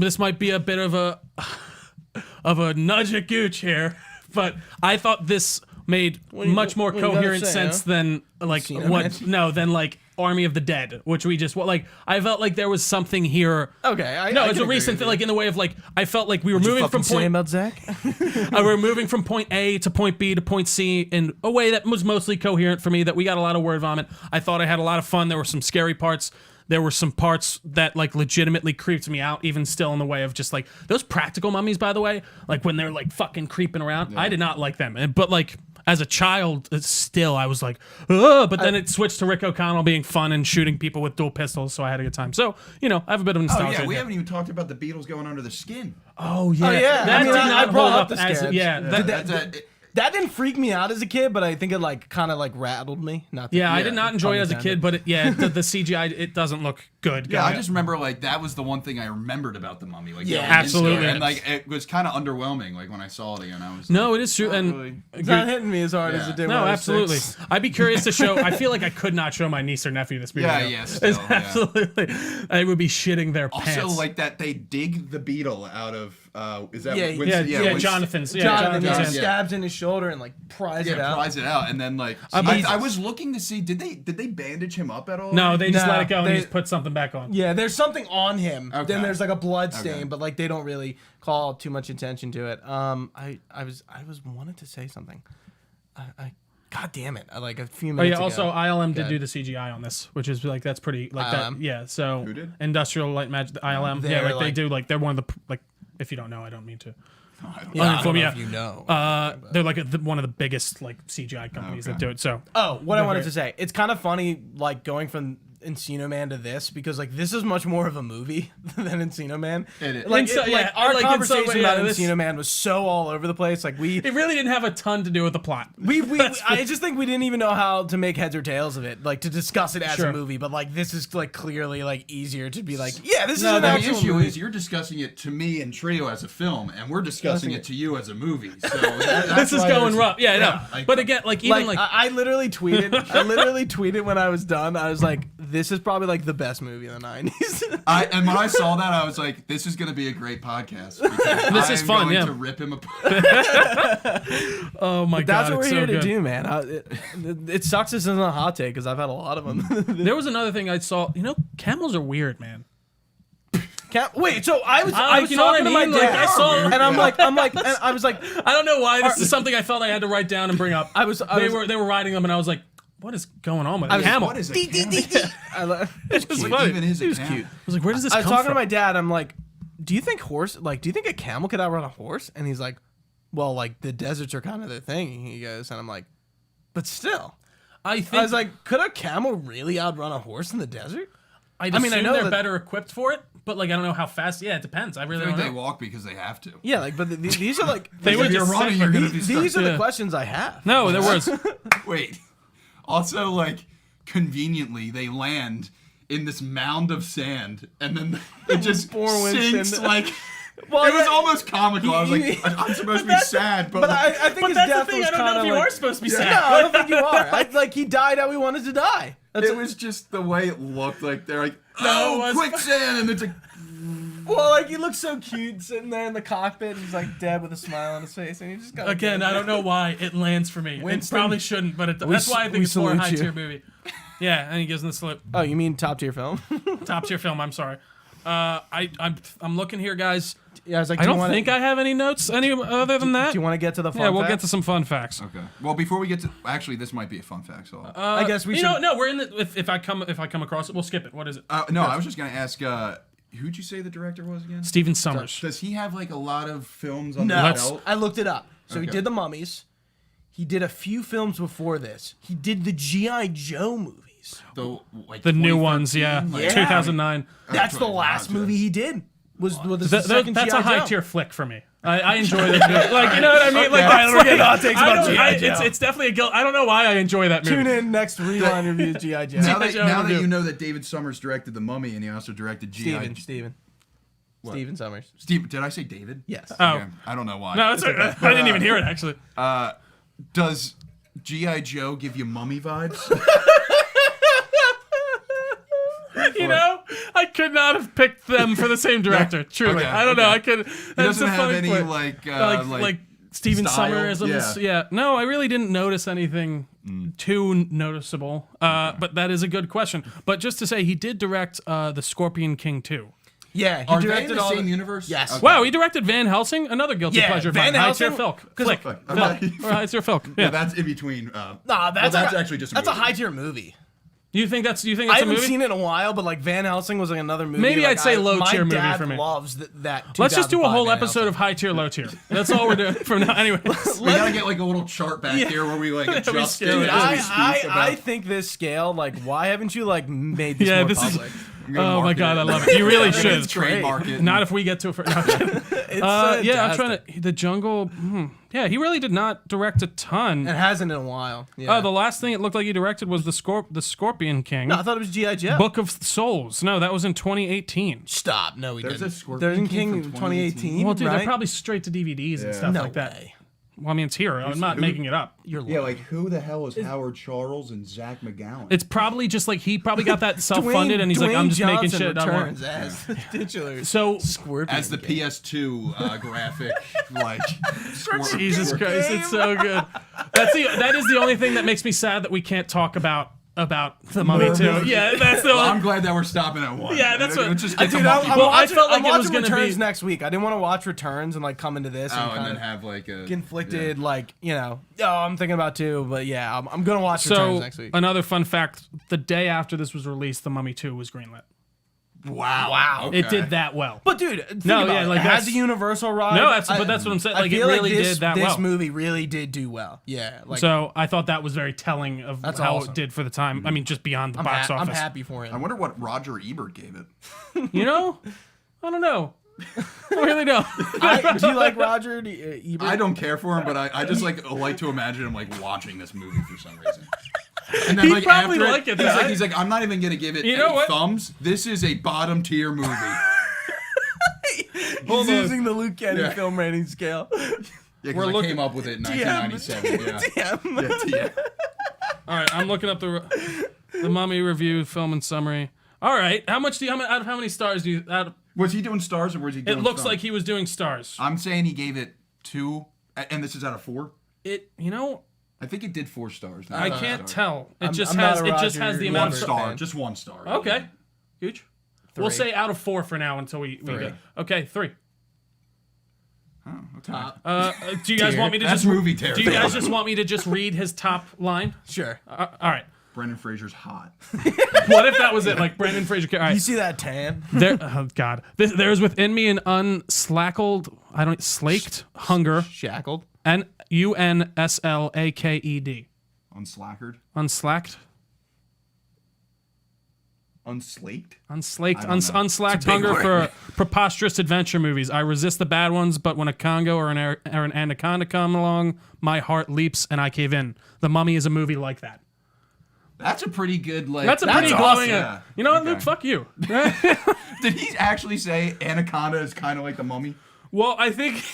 this might be a bit of a nudge at Gooch here, but I thought this made much more what do you gotta coherent say, sense huh? than like Encino what Man? no than like Army of the Dead, which we just like. I felt like there was something here. Okay, No, it's a recent thing, like in the way of like I felt like we were moving from point. About Zach? We were moving from point A to point B to point C in a way that was mostly coherent for me. That we got a lot of word vomit. I thought I had a lot of fun. There were some scary parts. There were some parts that like legitimately creeped me out, even still in the way of just like those practical mummies, by the way, like when they're like fucking creeping around. Yeah. I did not like them. But like as a child, still I was like, ugh, but then it switched to Rick O'Connell being fun and shooting people with dual pistols, so I had a good time. So, you know, I have a bit of nostalgia. Oh yeah, we haven't even talked about the Beatles going under the skin. Oh yeah. I brought up the scares. That didn't freak me out as a kid, but I think it like kind of like rattled me. I did not enjoy it as a kid, but the CGI, it doesn't look good. Yeah, I just remember like that was the one thing I remembered about the Mummy. Like, absolutely, and like it was kind of underwhelming. Like when I saw it again, I was it is true, and it's not hitting me as hard as it did. No, absolutely. I'd be curious to show. I feel like I could not show my niece or nephew this movie. Absolutely. I would be shitting their pants. Also, like that they dig the beetle out of. Is that Jonathan's stabs in his shoulder and like pries it out, and then like I was looking to see did they bandage him up at all? No, they just let it go and just put something back on. Yeah, there's something on him. Okay. Then there's like a blood stain, but like they don't really call too much attention to it. I was wanted to say something. God damn it! Like a few minutes. Also ILM did do the CGI on this, which is like that's pretty like ILM? That. Yeah, so who did? Industrial Light Magic ILM. They do like they're one of the like. If you don't know, I don't mean to. I don't know if you know. They're like one of the biggest like CGI companies that do it. So. What I wanted to say, it's kind of funny, like going from Encino Man to this because like this is much more of a movie than Encino Man. It is. Our conversation about Encino Man was so all over the place. Like it really didn't have a ton to do with the plot. I just think we didn't even know how to make heads or tails of it, like to discuss it as a movie. But like this is like clearly like easier to be like, this is an actual issue movie. Is you're discussing it to me and Trio as a film, and we're discussing it to you as a movie. So this is going rough. But again, I literally tweeted when I was done. I was like, this is probably like the best movie in the 90s. And when I saw that, I was like, this is going to be a great podcast. This is fun, to rip him apart. Oh my God. That's what we're here to do, man. It sucks this isn't a hot take because I've had a lot of them. There was another thing I saw. You know, camels are weird, man. Wait, so I was talking to my dad, like, I saw, and I'm like, and I was like, I don't know why this is something I felt I had to write down and bring up. They were riding them, and I was like, what is going on with a camel? What is a camel? It's cute. Even is a camel? I was like, where does this come from? I was talking to my dad. I'm like, do you think a camel could outrun a horse? And he's like, well, like the deserts are kind of their thing. He goes, and I'm like, but still, I was like, could a camel really outrun a horse in the desert? I mean, I know they're better equipped for it, but like I don't know how fast. Yeah, it depends. I really don't know. They walk because they have to. Yeah, like, but these are like you're running. You're gonna be stuck. These are the questions I have. No, there was. Wait. Also, like, conveniently, they land in this mound of sand, and then it just sinks, like... Well, it was almost comical. I was like, I'm supposed to be sad, but I think his death was kind of like... I don't know if you are supposed to be sad. No, I don't think you are. Like, he died how he wanted to die. It was just the way it looked. Like, they're like, quicksand, and it's like... Well, like, he looks so cute sitting there in the cockpit. He's like dead with a smile on his face, and he just got. Again, I don't know why it lands for me. Winston, it probably shouldn't, but that's why I think it's more a high tier movie. Yeah, and he gives him the salute. Oh, you mean top tier film? Top tier film. I'm sorry. I'm looking here, guys. Yeah, I was like, I don't think I have any notes other than that. Do you want to get to the fun facts? Yeah, we'll get to some fun facts. Okay. Well, before we get to actually, this might be a fun fact. So I guess we should. No, we're in the. If I come across it, we'll skip it. What is it? No, I was just gonna ask. Who'd you say the director was again? Stephen Sommers. Does he have like a lot of films on the belt? I looked it up. So he did The Mummies. He did a few films before this. He did the G.I. Joe movies. The new ones, yeah. 2009. That's the last movie he did. Was the second That's G.I. a high Joe. tier flick for me. I enjoy that movie. Like, you know what I mean? It's definitely a guilt. I don't know why I enjoy that movie. Tune in next Rewind review G.I. Joe. Now that you know that David Summers directed The Mummy and he also directed G.I. Stephen Summers. Did I say David? Yes. Oh. Okay. I don't know why. No, it's okay. I didn't even hear it, actually. Does G.I. Joe give you mummy vibes? You know, I could not have picked them for the same director. Truly, okay, I don't know. I could. He doesn't have any like Stephen Summerisms. Yeah. No, I really didn't notice anything too noticeable. But that is a good question. But just to say, he did direct The Scorpion King 2. Yeah, he Are they directed in the all same universe? Yes. Okay. Wow, he directed Van Helsing, another guilty pleasure of Van mine. Helsing. Flick. High tier Filk. Yeah, Yeah. that's in between. Nah, that's actually just a that's a movie. high tier movie. You think that's I a haven't movie? seen it in a while, but like Van Helsing was like another movie. Maybe like, I'd say low tier movie my dad for me. loves that. Let's just do a 2005 whole Van episode Helsing. of high tier, low tier. That's all we're doing from now. Anyway, We gotta get like a little chart back here where we like adjust it. scale it. as we I speak about- think this scale, like, why haven't you like made this Yeah, more this is- public? I'm gonna oh my market god, it. I love it. You really should. It's great. Trademark it. Not if we get to it. No, I'm kidding. Yeah, I'm trying to. The Jungle. Yeah, he really did not direct a ton. It hasn't in a while. Yeah. Oh, the last thing it looked like he directed was the Scorpion King. No, I thought it was G.I. Joe. Book of Souls. No, that was in 2018. Stop. No, he There's didn't. a Scorpion There's a King King from 2018. Well, dude, right? they're probably straight to DVDs and stuff no like that. way. Well, I mean, it's here. I'm not making it up. You're Yeah, lying. like who the hell is Howard Charles and Zach McGowan? It's probably just like he probably got that self-funded, and he's like, I'm just making Johnson shit. I want. returns as the titular So Scorpion As the King. PS2 graphic, like Jesus Christ, it's so good. That is the only thing that makes me sad that we can't talk about the Mummy too. Yeah, that's the Well, only. I'm glad that we're stopping at one. Yeah, that's what- Let's just get to Dude, Monkey I'm Well, Ball. I watching, felt like I'm it was watching gonna Returns be- next week. I didn't want to watch Returns and like come into this Oh, and and kind then of have like a conflicted, like, you know, oh, I'm thinking about two, but yeah, I'm gonna watch Returns So next week. another fun fact: the day after this was released, The Mummy 2 was greenlit. Wow. It did that well. But dude, think No, about yeah, it. like it has that's- a Universal ride. No, but that's what I'm saying. I Like it feel really this, did that this well. movie really did do well. Yeah, like So I thought that was very telling of That's how awesome. it did for the time. I mean, just beyond the I'm, box I'm office. happy for I him. wonder what Roger Ebert gave it. You know, I don't know. I really don't. Do you like Roger Ebert? I don't care for him, but I just like to imagine him like watching this movie for some reason. And then He'd like probably after like it, he's though. like, I'm not even gonna give it You know any what? thumbs. This is a bottom tier movie. He's using the Luke Kenney Yeah. film rating scale. Yeah, We're because I looking- came up with it in 1997. Yeah. Damn. Yeah. All right, I'm looking up the Mummy review, film and summary. All right, how out of how many stars do you? Was he doing stars or was he doing It looks film? like he was doing stars. I'm saying he gave it 2, and this is out of 4. You know, I think it did 4 stars. I can't tell. It just I'm not has a it just has Roger the One amount of Ebert star, fan. just 1 star. Okay, huge. We'll 3. say out of 4 for now until we Three. go. Okay, 3. Oh, okay. Do you guys want me to That's just movie Do you territory. guys just want me to just read his top line? Sure. All right. Brendan Fraser's hot. What if that was it? Like Brendan Fraser. All You right. see that tan? There. Oh God. There's within me an slaked hunger. Shackled. UNSLAKED. Unslackered. Unslacked. Unslaked. Unslaked, I don't know. unslacked It's a big hunger word. for preposterous adventure movies. I resist the bad ones, but when a Congo or an anaconda come along, my heart leaps and I cave in. The Mummy is a movie like that. That's a pretty good like. That's a pretty glowing. Yeah. You know what, Okay. Luke? Fuck you. Did he actually say Anaconda is kind of like the Mummy? Well, I think.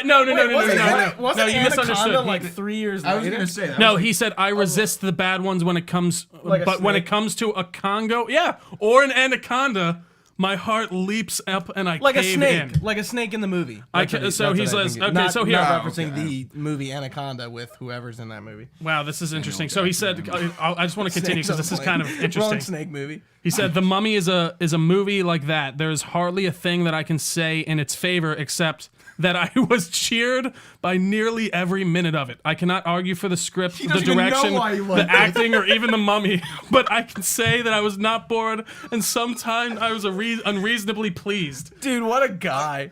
No. Wasn't you Anaconda misunderstood. like 3 years I was later? gonna say that. No, he said I resist the bad ones when it comes, Like a but when it snake? comes to a Congo, yeah, or an anaconda, my heart leaps up and I Like a cave snake, in. like a snake in the movie. I That's ca- what he- so that's he what I says- think okay, not, so here- not Oh, referencing okay. the movie Anaconda with whoever's in that movie. Wow, this is interesting. So he said, I just want to continue Snakes on because a this is plane. kind of Wrong interesting. snake movie. He said, "The Mummy is a movie like that. There's hardly a thing that I can say in its favor except that I was cheered by nearly every minute of it. I cannot argue for the script, the doesn't even know direction, why he the liked it. acting, or even the Mummy, but I can say that I was not bored, and sometimes I was unreasonably pleased." Dude, what a guy!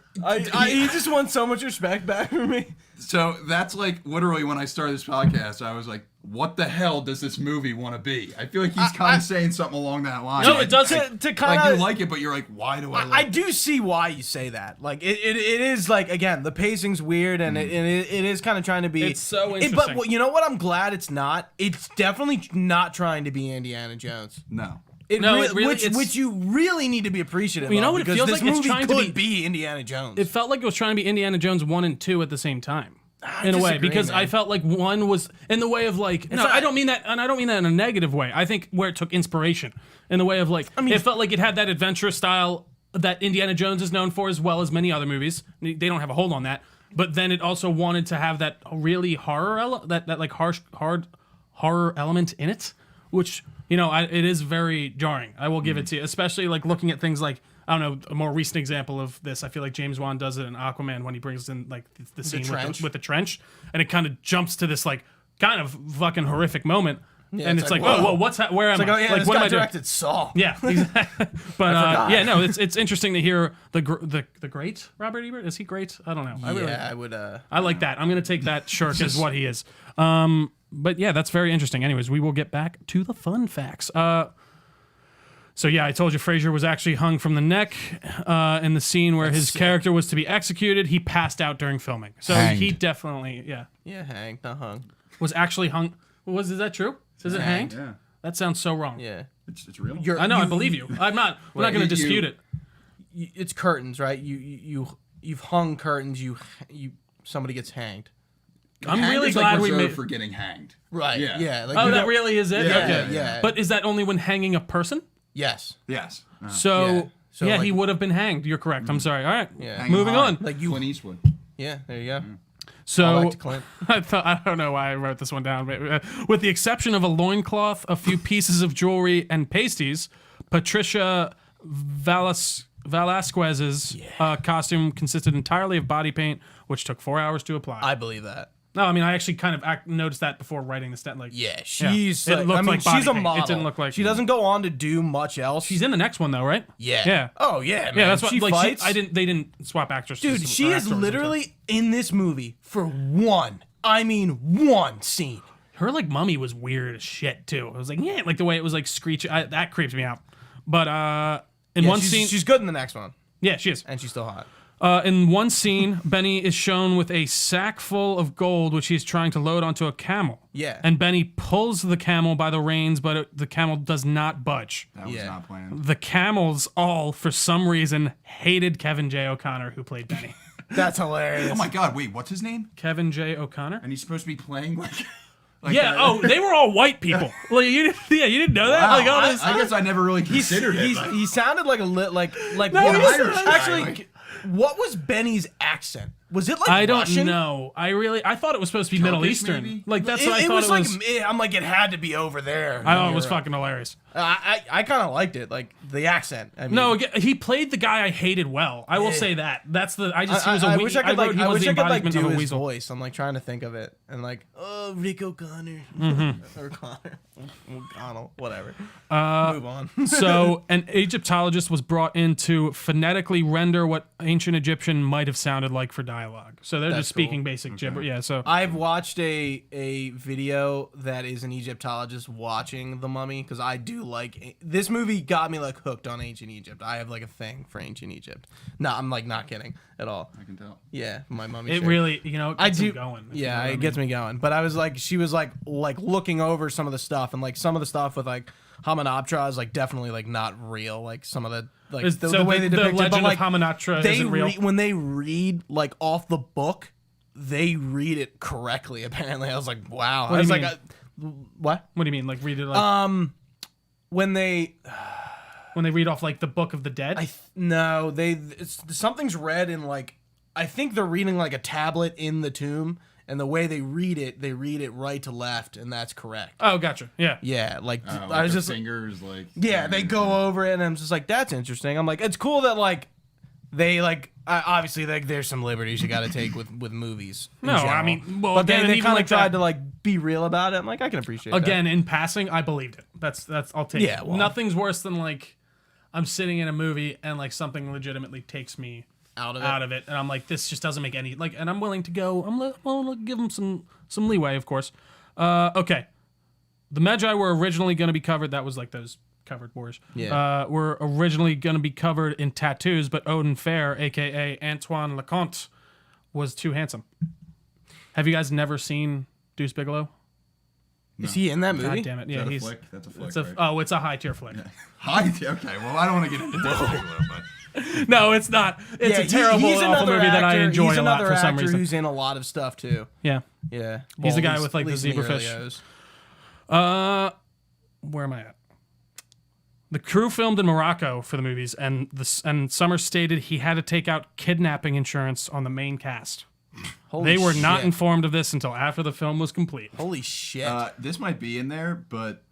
He just won so much respect back from me. So that's like literally when I started this podcast, I was like, "What the hell does this movie want to be?" I feel like he's kind of saying something along that line. No, Like, it doesn't. To Like kind you of, like it, but you're like, "Why do I?" I Like do see why you say that. Like it is like, again, the pacing's weird and it is kind of trying to be. It's so But interesting. you know what? I'm glad it's not. It's definitely not trying to be Indiana Jones. No. No, it really- it's- which you really need to be appreciative You know of, what it because feels this like? It's movie trying to could be Indiana Jones. It felt like it was trying to be Indiana Jones 1 and 2 at the same time. In a way, disagree, because man. I felt like 1 was in the way of like. No, not- I don't mean that, and I don't mean that in a negative way. I think where it took inspiration in the way of like. It felt like it had that adventurous style that Indiana Jones is known for, as well as many other movies. They don't have a hold on that. but then it also wanted to have that really that like hard horror element in it, which it is very jarring. I will give it to you, especially like looking at things like, I don't know, a more recent example of this. I feel like James Wan does it in Aquaman when he brings in like the scene with the trench, and it kind of jumps to this like kind of fucking horrific moment. Yeah, and it's like, whoa, what's that? Where am I? Oh yeah, like, this what guy am I doing? directed Saw. Yeah, exactly. But it's interesting to hear the great Robert Ebert. Is he great? I don't know. I would. I like that. I'm gonna take that shirk as what he is. But yeah, that's very interesting. Anyways, we will get back to the fun facts. So yeah, I told you Fraser was actually hung from the neck in the scene where his character was to be executed. He passed out during filming, so he definitely hanged, not hung. Was actually hung. Is that true? Is it hanged? Yeah. That sounds so wrong. Yeah, It's real. I know. I believe you. I'm not. We're not going to dispute it. It's curtains, right? You've hung curtains. Somebody gets hanged. I'm Hanged really is glad like we made. for getting hanged. Right. Yeah. Yeah. Like, Oh, that really is it. Yeah, Okay. yeah. But is that only when hanging a person? Yes. Yes. So Yeah. So, he like- would have been hanged. You're correct. I'm sorry. All right. Yeah. Hanging Moving high. on. Like Clint Eastwood. Yeah. There you go. So I liked Clint. I don't know why I wrote this one down, but with the exception of a loincloth, a few pieces of jewelry, and pasties, Patricia Velasquez's costume consisted entirely of body paint, which took 4 hours to apply. I believe that. No, I mean, I actually kind of noticed that before writing this down. Like, Yeah, she's. It looked like body she's a paint. model. It didn't look like she doesn't go on to do much else. she's in the next one though, right? Yeah. Yeah. Oh yeah, man. Yeah, that's what. she Like, fights. they didn't swap actresses. Dude, she or is actors, literally in this movie for one scene. her like mummy was weird as shit too. I was like, yeah, like the way it was like screeching. That creeps me out. But in one scene, she's good in the next one, yeah, she is. and she's still hot. In one scene, Benny is shown with a sack full of gold, which he's trying to load onto a camel. Yeah. And Benny pulls the camel by the reins, but the camel does not budge. That was Yeah. not planned. The camels all, for some reason, hated Kevin J. O'Connor, who played Benny. That's hilarious. Oh my God! Wait, what's his name? Kevin J. O'Connor? And he's supposed to be playing like. Yeah. Oh, they were all white people. Like you didn't know that. Wow, Like all this. I guess I never really considered it. Like, He sounded like a like. No, what he was- Irish guy, actually, like- what was Benny's accent? Was it like I don't Russian? know. I thought it was supposed to be Middle Turkish, Eastern. maybe? Like that's what I It thought was it like. was. I'm like, it had to be over there. I thought it was fucking hilarious. I kind of liked it, like the accent. I mean, No, again, he played the guy I hated well. I will say that. That's the. He was a I weasel. wish I could like. he I was wish the I could like embodiment do of a his weasel. voice. I'm like trying to think of it, and like, oh, Rick O'Connor, or Connor, O'Connell, whatever. Move on. So, an Egyptologist was brought in to phonetically render what ancient Egyptian might have sounded like for dialogue. So they're That's just speaking cool. basic gibber. Yeah. So I've watched a video that is an Egyptologist watching The Mummy because I do like this movie. Got me like hooked on ancient Egypt. I have like a thing for ancient Egypt. No, I'm like not kidding at all. I can tell. Yeah, my mummy. it shirt. really, I gets do. him going. if you know Yeah, what I it gets mean. me going. But I was like, she was like looking over some of the stuff, and like some of the stuff with like Hamunaptra is like definitely like not real. Like some of the like Is- the, so the way they the depict it. legend But of like Hamunaptra they isn't real? when they read like off the book, they read it correctly. Apparently, I was like, wow. What I was do you like, what? What do you mean? Like read it like When they when they read off like the Book of the Dead? no, something's read in like I think they're reading like a tablet in the tomb, and the way they read it right to left, and that's correct. Oh, gotcha. Yeah. Yeah, like Like I was their just fingers like. yeah, they go over it, and I'm just like, that's interesting. I'm like, it's cool that like they like obviously like there's some liberties you got to take with movies. in No, I general. mean, well, but again, and they even kind of like tried that- to like be real about it. I'm like, I can appreciate Again, in passing, I believed it. That's I'll take Yeah, it. well- Nothing's worse than like I'm sitting in a movie and like something legitimately takes me that. out of it, and I'm like, this just doesn't make any like, and I'm willing to go. I'll give them some leeway, of course. Okay, the Magi were originally going to be covered. That was like those covered wars. Yeah. Were originally going to be covered in tattoos, but Odin Fair, aka Antoine Leconte, was too handsome. Have you guys never seen Deuce Bigelow? Is he in that movie? God damn it! Is Yeah, that a he's. flick? That's a flick. It's a, right? oh, it's a high tier flick. Hi. Okay. Well, I don't want to get into this, but No, it's not. It's a terrible, he's awful another movie that I actor- enjoy he's a lot another for some actor reason. Who's in a lot of stuff too. Yeah. Yeah, He's the Well, guy at with, like, the least in zebrafish. early O's. Where am I at? The crew filmed in Morocco for the movies, and Summers stated he had to take out kidnapping insurance on the main cast. Holy They were not shit. informed of this until after the film was complete. Holy shit. This might be in there, but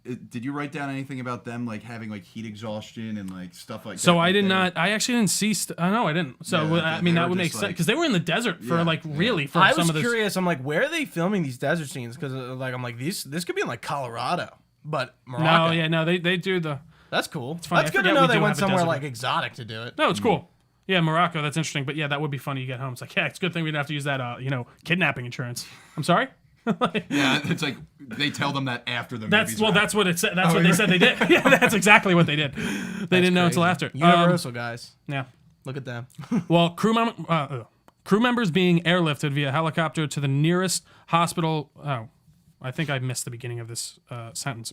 did you write down anything about them like having like heat exhaustion and like stuff like that? So I did not. I actually didn't see. No, I didn't. So Yeah, I mean, they that were would make just, sense like- because they were in the desert for really for I some was of this. curious. I'm like, where are they filming these desert scenes? Because like I'm like this could be in like Colorado, but Morocco. No, they do the. That's cool. funny. That's I good to forget know we they do went have a somewhere desert. like exotic to do it. No, it's cool. Yeah, Morocco. That's interesting. But yeah, that would be funny. You get home. It's like, yeah, it's a good thing we didn't have to use that. Kidnapping insurance. I'm sorry. Yeah, it's like they tell them that after the That's movie's that's what it said. That's Oh, what they yeah. said they did. Yeah, that's exactly what they did. They didn't know until after. Universal guys. Yeah. Look at them. Well, crew members being airlifted via helicopter to the nearest hospital. Oh, I think I missed the beginning of this sentence.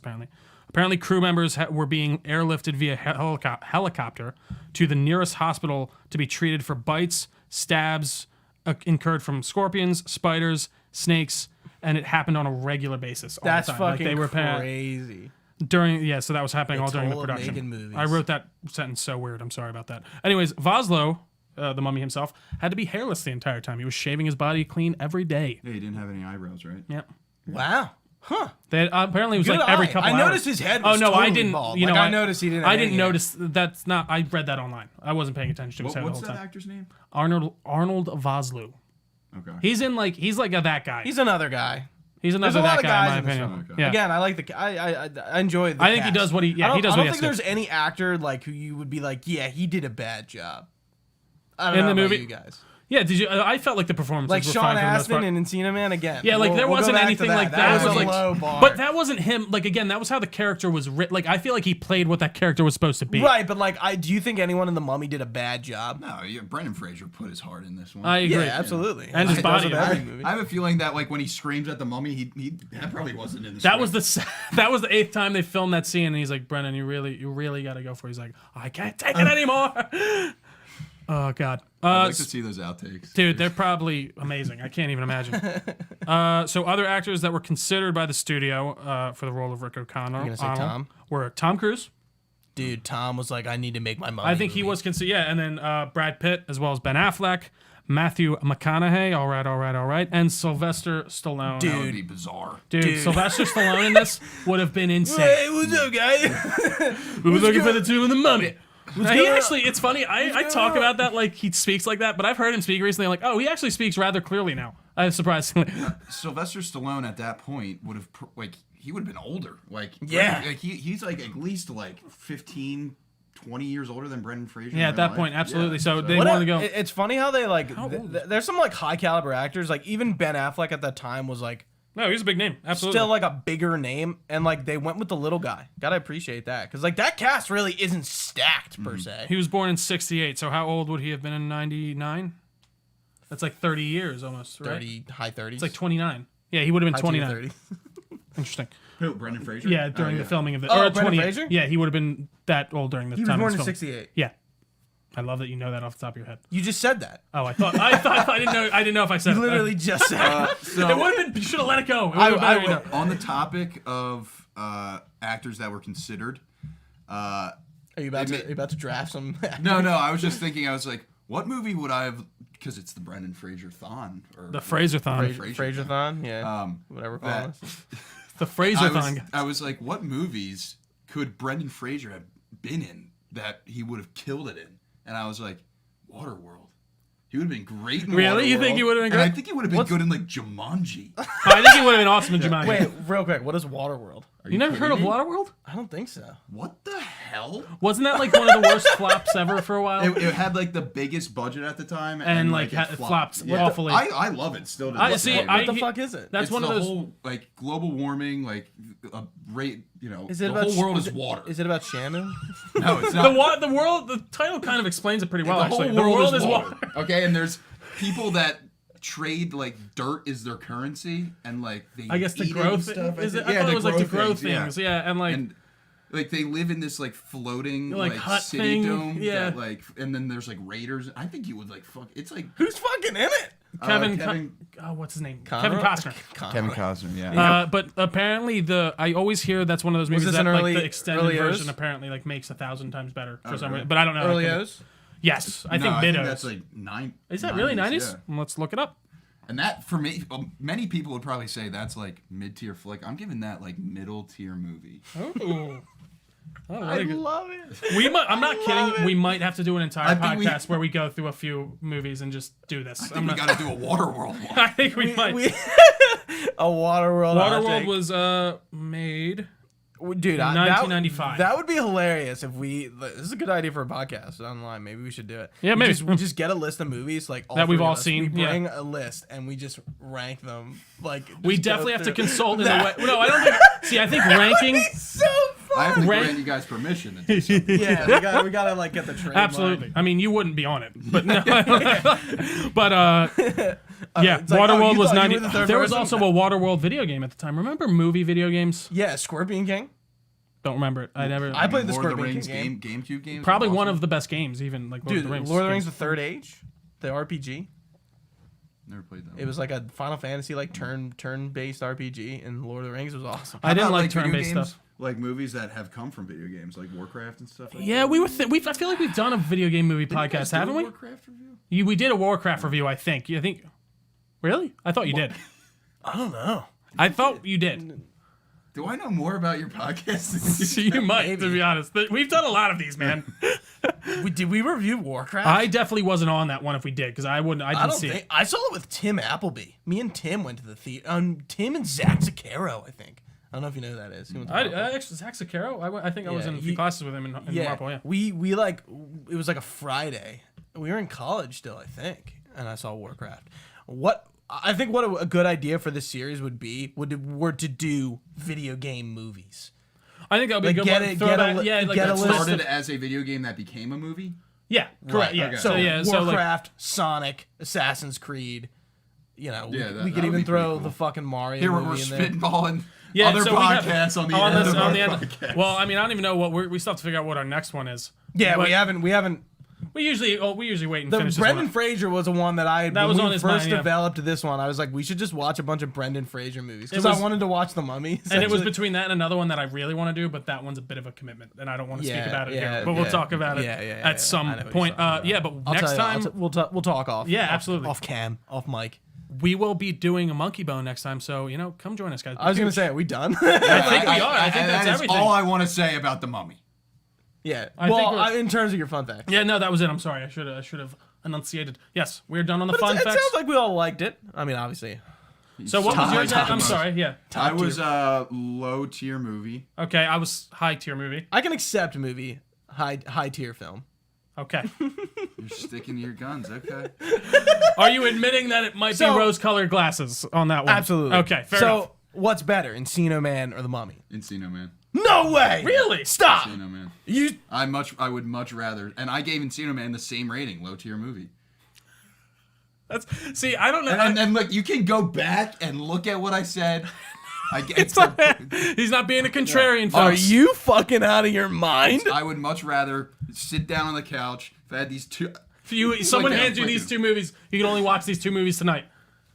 Apparently, crew members were being airlifted via helicopter to the nearest hospital to be treated for bites, stabs incurred from scorpions, spiders, snakes, and it happened on a regular basis. All That's the time. fucking they were crazy. so that was happening all during the toll of production. making movies. I wrote that sentence so weird. I'm sorry about that. Anyways, Vosloo, the mummy himself, had to be hairless the entire time. He was shaving his body clean every day. Yeah, he didn't have any eyebrows, right? Yep. Wow. Huh. They had, apparently it was Good like every eye. couple I hours. noticed his head was I totally didn't. bald. You know, Like, I noticed he didn't have I didn't any hair. notice. That's not. I read that online. I wasn't paying attention to his head the What's whole that time. actor's name? Arnold Vosloo. Okay. He's like a that guy. He's another guy. He's There's another a lot that of guy in guys my in this opinion. film. Okay. Yeah. Again, I like I enjoy the I think he cast. does what he. Yeah, I don't, he does I what don't he think has to. there's any actor like who you would be like, yeah, he did a bad job. I don't In know the about movie? you guys. Yeah, did you? I felt like the performances Like were Sean fine for the most Astin part. in Encino Man again. Yeah, like there We'll go wasn't back to anything like that. That was like, a low bar. But that wasn't him. Like again, that was how the character was written. Like I feel like he played what that character was supposed to be. Right, but like, do you think anyone in The Mummy did a bad job? No, Brendan Fraser put his heart in this one. I agree. Yeah, absolutely. And his He does body. with every movie. I have a feeling that like when he screams at the mummy, he that probably wasn't in the That script. was that was the 8th time they filmed that scene, and he's like, Brennan, you really got to go for it. He's like, I can't take it anymore. Oh God. I'd like to see those outtakes. Dude, they're probably amazing. I can't even imagine. So other actors that were considered by the studio for the role of Rick O'Connor gonna say Tom? were Tom Cruise. Dude, Tom was like, I need to make my Mummy I think he movie. was considered. Yeah, and then Brad Pitt as well as Ben Affleck, Matthew McConaughey. All right, and Sylvester Stallone. That would be bizarre. Dude, Sylvester Stallone in this would have been insane. Hey, what's up, guy? We were looking for the tomb of the mummy. He going on? actually, it's funny. I talk about that like he speaks like that, but I've heard him speak recently. I'm like, oh, he actually speaks rather clearly now. Surprisingly. Sylvester Stallone at that point would have he would have been older. Like Yeah. like he's like at least like 15, 20 years older than Brendan Fraser. Yeah, in at that real point, life. absolutely. Yeah, So they What wanted to go. It's funny how they like. old? There's some like high caliber actors. Like even Ben Affleck at that time was like No, he's a big name. Absolutely. still like a bigger name, and like they went with the little guy. Gotta appreciate that because like that cast really isn't stacked per se. He was born in '68. So how old would he have been in '99? That's like 30 years almost, right? 30, high 30s. It's like 29. Yeah, he would have been 29. 30. Interesting. Who, Brendan Fraser? Yeah, during Oh, the filming of it. Oh, or Brendan 28. Fraser? Yeah, he would have been that old during the He was time. born it in was filmed. '68. Yeah. I love that you know that off the top of your head. You just said that. Oh, I thought I didn't know. I didn't know if I said You it. literally just said it. So It would have been. You should have let it go. It I would've been better, will- you know. on the topic of actors that were considered, Are you about to draft some? no, I was just thinking. I was like, what movie would I have? Because it's the Brendan Fraser-thon. Or The Fraser-thon. Fraser-thon, yeah. Whatever. Call that- us. The Fraser-thon. I was like, what movies could Brendan Fraser have been in that he would have killed it in? And I was like, Waterworld. He would have been great in Really? You Waterworld. think he would have been And I great? think he would have been good in like Jumanji. I think he would have been awesome in Jumanji. Wait, real quick. What is Waterworld? you never heard of Waterworld? I don't think so. What the hell? Wasn't that like one of the worst flops ever for a while? It had like the biggest budget at the time, And, like, it it flopped awfully. I love it still. To I this see. day. What the fuck is it? That's It's one of the those. whole like global warming, like rate. You know, Is it the about whole world is is water. Is it about Shamu? No, it's not. The world. The title kind of explains it pretty well. the Actually, whole the world is water. Okay, and there's people that trade like dirt is their currency, and like they. I guess the eat growth and stuff. is it? Yeah, I thought the it was like the growth growth things, things. Yeah, and like. And like they live in this like floating Like, like, hut city thing, dome. yeah. That, like, and then there's like raiders. I think you would like fuck. It's like Who's fucking in it? Kevin- what's his name? Conroy? Kevin Costner. Kevin Costner. Yeah. But apparently I always hear that's one of those movies this that an like early- the extended early O's? version apparently like makes 1,000 times better for some really? reason. But I don't know. Early O's? Yes, I No, think I mid think that's like 9. Is that really 90s? Yeah. Let's look it up. And that, for me, many people would probably say that's like mid-tier flick. I'm giving that like middle-tier movie. Oh. I love it. We might. I'm not kidding. it. We might have to do an entire I think podcast where we go through a few movies and just do this. I think we got to do a Waterworld one. I think we might. A Waterworld. Waterworld was made. Dude, 1995. That would be hilarious if we. This is a good idea for a podcast online. Maybe we should do it. Yeah, maybe. We just get a list of movies like That we've three of all us. seen, We yeah. bring a list and we just rank them. Like We just go definitely have to through. consult in the way. No, I don't think. See, I think ranking. So I have to Rank- grant you guys permission to do something. Yeah, we gotta like get the trademark. Absolutely. I mean, you wouldn't be on it, but no. But yeah, it's like, Waterworld you was thought you 90. were the third There was person? also a Waterworld video game at the time. Remember movie video games? Yeah, Scorpion King. Don't remember it. I never. I played the Lord of the Scorpion Rings King GameCube games. Probably were one awesome. of the best games, even like Lord Dude, of the Rings. Lord of the Rings: games. The Third Age, the RPG. Never played that. It was like a Final Fantasy like turn-based RPG, and Lord of the Rings was awesome. I didn't How about, like video turn-based games? stuff. Like movies that have come from video games, like Warcraft and stuff. Like Yeah, that. we were. I feel like we've done a video game movie Didn't you guys podcast, do a haven't we? Warcraft review? We did a Warcraft review, I think. I think. Really? I thought you did. I don't know. I thought you did. Do I know more about your podcast? So you might, to be honest. We've done a lot of these, man. Did we review Warcraft? I definitely wasn't on that one if we did, because I wouldn't. I I didn't don't see think it. I saw it with Tim Appleby. Me and Tim went to the theater. Tim and Zach Zuccaro, I think. I don't know if you know who that is. He went to Marple. Actually, Zach Zuccaro. I think I was Yeah, in a few classes with him in Marple. Yeah. We like it was like a Friday. We were in college still, I think, and I saw Warcraft. What I think what a good idea for this series would be were to do video game movies. I think that would be a Like, good get one. it- Throw get a back- li- yeah, like get that a list Started of- as a video game that became a movie. Yeah, correct. Right, Yeah. okay. So yeah, so like Warcraft, Sonic, Assassin's Creed. You know, Yeah, that we could would even be throw pretty cool. the fucking Mario Here we're movie in there. spitballing yeah, other so we have- podcasts on the on end this- of on our the end. podcast. Well, I mean, I don't even know what we still have to figure out what our next one is. Yeah, But we haven't. We usually wait and The finish Brendan this one. Fraser was the one that I That when was we on his first mind, yeah. developed this one. I was like, we should just watch a bunch of Brendan Fraser movies because It was- I wanted to watch The Mummy. And it was essentially. between that and another one that I really want to do, but that one's a bit of a commitment, and I don't want to speak Yeah, about it yeah, here. But we'll yeah. talk about it Yeah, yeah, at yeah. some I know what point. you're talking Yeah, about. but I'll next tell you, time we'll talk off. Yeah, off- absolutely. Off cam, off mic. we will be doing a monkey bone next time. So come join us, guys. I was gonna say, are we done? I think we are. I think and that's that is everything. all I want to say about the Mummy. yeah. I think we're- In terms of your fun facts. Yeah, no, that was it. I'm sorry. I should have enunciated. Yes, we're done on the But fun it facts. sounds like we all liked it. I mean, obviously. So what was yours? Top I'm tier. sorry. Yeah. I was a low tier movie. Okay, I was high tier movie. I can accept a movie high tier film. Okay. You're sticking to your guns, okay? Are you admitting that it might So- be rose-colored glasses on that one? Absolutely. Okay, fair so, enough. what's better, Encino Man or The Mummy? Encino Man. No way! Really? Stop! Encino Man. You I would much rather, and I gave Encino Man the same rating, low tier movie. See, I don't know. And look, you can go back and look at what I said. He's not being a contrarian, are folks. you fucking out of your mind? I would much rather sit down on the couch if I had these two. If someone Like that, hands you like these it. two movies, you can only watch these two movies tonight.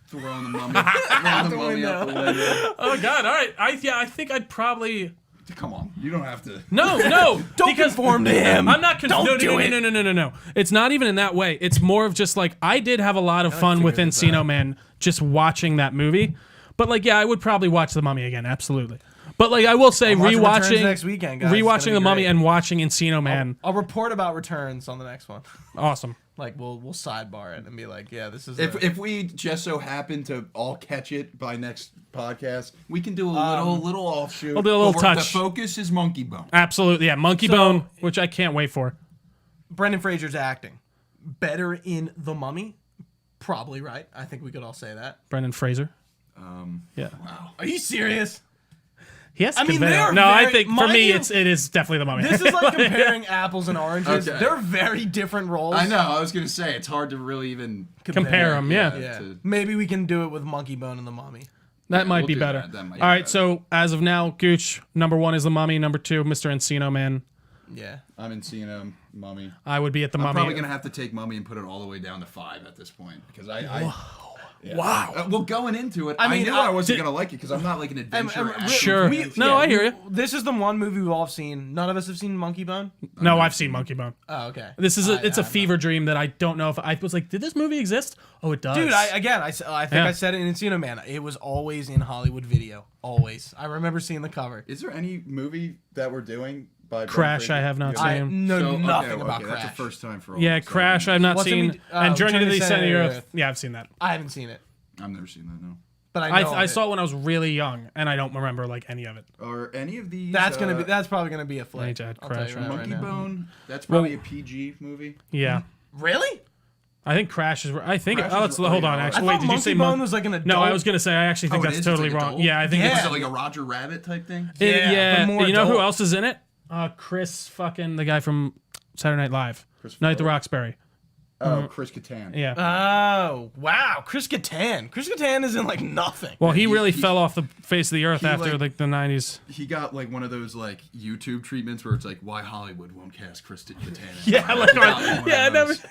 Throwing the mummy, throwing the mummy out the window. Oh God! All right. I think I'd probably. Come on, you don't have to. No, Don't conform to him. I'm not. Don't do it. No. It's not even in that way. It's more of just like I did have a lot of fun with Encino Man just watching that movie, but like I would probably watch The Mummy again, absolutely. But like I will say, watching Returns rewatching next weekend, guys. It's gonna rewatching be The Mummy great. and watching Encino Man, I'll report about Returns on the next one. awesome. Like we'll sidebar it and be like, yeah, this is. If we just so happen to all catch it by next podcast, we can do a little offshoot. We'll do a little But touch. The focus is Monkey Bone. Absolutely, yeah. Monkey Bone, which I can't wait for. Brendan Fraser's acting better in The Mummy, probably right. I think we could all say that. Brendan Fraser. Yeah. Are you serious? He has to I mean, convey they it. are No, I very- think for mind me you- it is definitely The Mummy. This is like comparing apples and oranges. Okay. They're very different roles. I know. I was gonna say it's hard to really even compare them. Yeah. Yeah. to- Maybe we can do it with Monkey Bone and The Mummy. That might we'll be do better. that. That might be All right, better. so as of now, Gooch, number 1 is The Mummy, number 2, Mr. Encino Man. Yeah. I'm Encino, Mummy. I would be at The I'm Mummy. probably gonna have to take Mummy and put it all the way down to 5 at this point because I Yeah. Wow. Well, going into it, I mean, knew I wasn't gonna like it because I'm not like an adventure. Sure. No, I hear you. This is the one movie we've all seen. None of us have seen Monkey Bone. No, I've seen Monkey Bone. Oh, okay. This is it's a fever dream that I don't know if I was like, did this movie exist? Oh, it does. Dude, I think I said it in Encino Man. It was always in Hollywood Video. Always. I remember seeing the cover. Is there any movie that we're doing by Crash? I have not I seen. know nothing about Crash. Crash. That's the first time for all. Yeah, of us. Crash. I've not What's it seen. mean- And Journey to the Center of the Earth. Yeah, I've seen that. I haven't seen it, I've never seen that. No. but I know I of it. saw it when I was really young, and I don't remember like any of it. Are any of these? That's probably gonna be a I need flick. to add I'll tell Crash you right right Monkey now. Bone. That's probably a PG movie. Yeah, Really? I think Crash is. I think. Crash let's is- hold oh, on. yeah. Actually, I wait. thought Did you Monkey say Bone was like an adult. No, I was gonna say. I actually think Oh, it that's is? totally It's like wrong. adult? Yeah, I think Yeah. it's. Is it like a Roger Rabbit type thing? Yeah, but more you know who adult. else is in it? Chris, fucking the guy from Saturday Night Live. Night at the Roxbury. Oh, Chris Kattan. Yeah. Oh wow, Chris Kattan. Chris Kattan is in like nothing. Well, he he- really he- fell off the face of the earth he, after like- like the 90s. He got like one of those like YouTube treatments where it's like why Hollywood won't cast Kristen Kattan. Yeah, like, He got one of yeah, I never. those.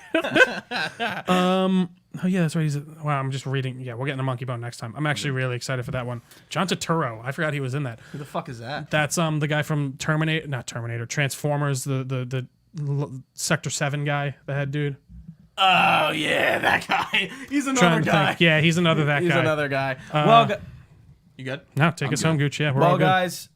Oh yeah, that's right. Wow, I'm just reading. Yeah, we're getting a Monkey Bone next time. I'm actually really excited for that one. John Turturro. I forgot he was in that. Who the fuck is that? That's the guy from Transformers, the Sector 7 guy, the head dude. Oh yeah, that guy. He's another Trying to guy. think. Yeah, he's another that He's guy. another guy. Well, you good? No, take us home, Gooch. Yeah, we're all Well, good. guys,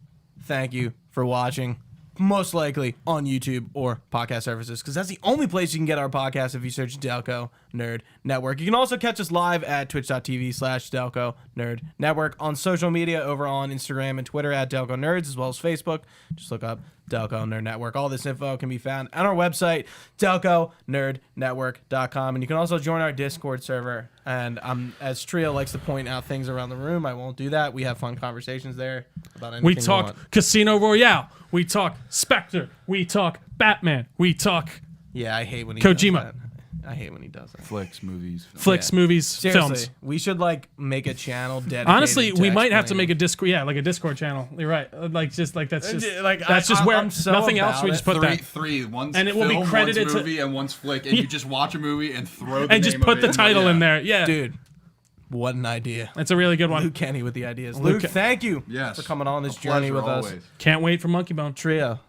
thank you for watching. Most likely on YouTube or podcast services, because that's the only place you can get our podcast if you search Delco Nerd Network. You can also catch us live at twitch.tv/Delco Nerd Network, on social media over on Instagram and Twitter at Delco Nerds, as well as Facebook. Just look up Delco Nerd Network. All this info can be found on our website, delconerdnetwork.com. And you can also join our Discord server. And as Trio likes to point out things around the room, I won't do that. We have fun conversations there about anything We you talk want. Casino Royale. We talk Spectre. We talk Batman. We talk Yeah, I hate when he Kojima. does that. I hate when he does that. Flicks, movies. films. flicks, movies, Seriously, films. we should like make a channel dedicated. Honestly, we to might have to explaining- make a Discord. Yeah, like a Discord channel. You're right. Like just like that's just Like, that's just where I'm so nothing else. about We it. just put that Three. One's And it will be film, credited one's to- movie, and one's flick, and you just watch a movie and throw the and just name put of the it title in yeah. there. Yeah, Dude, what an idea! that's a really good one. Luke Kenney with the ideas. Luke, Luke- thank you Yes. for coming on this A journey pleasure, with us. always. Can't wait for Monkey Bone. Trio,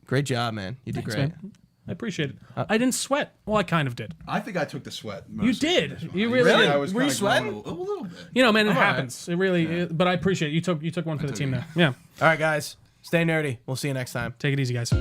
great job, man. You did Thanks, great. man. I appreciate it. I didn't sweat. Well, I kind of did. I think I took the sweat. You mostly did. for this one. You I really usually did. I was Were you kinda going sweating? a little bit. You know, man, it I'm all right. happens. It really. But I appreciate it. You took one for the took team it. there. Yeah. All right, guys, stay nerdy. We'll see you next time. Take it easy, guys.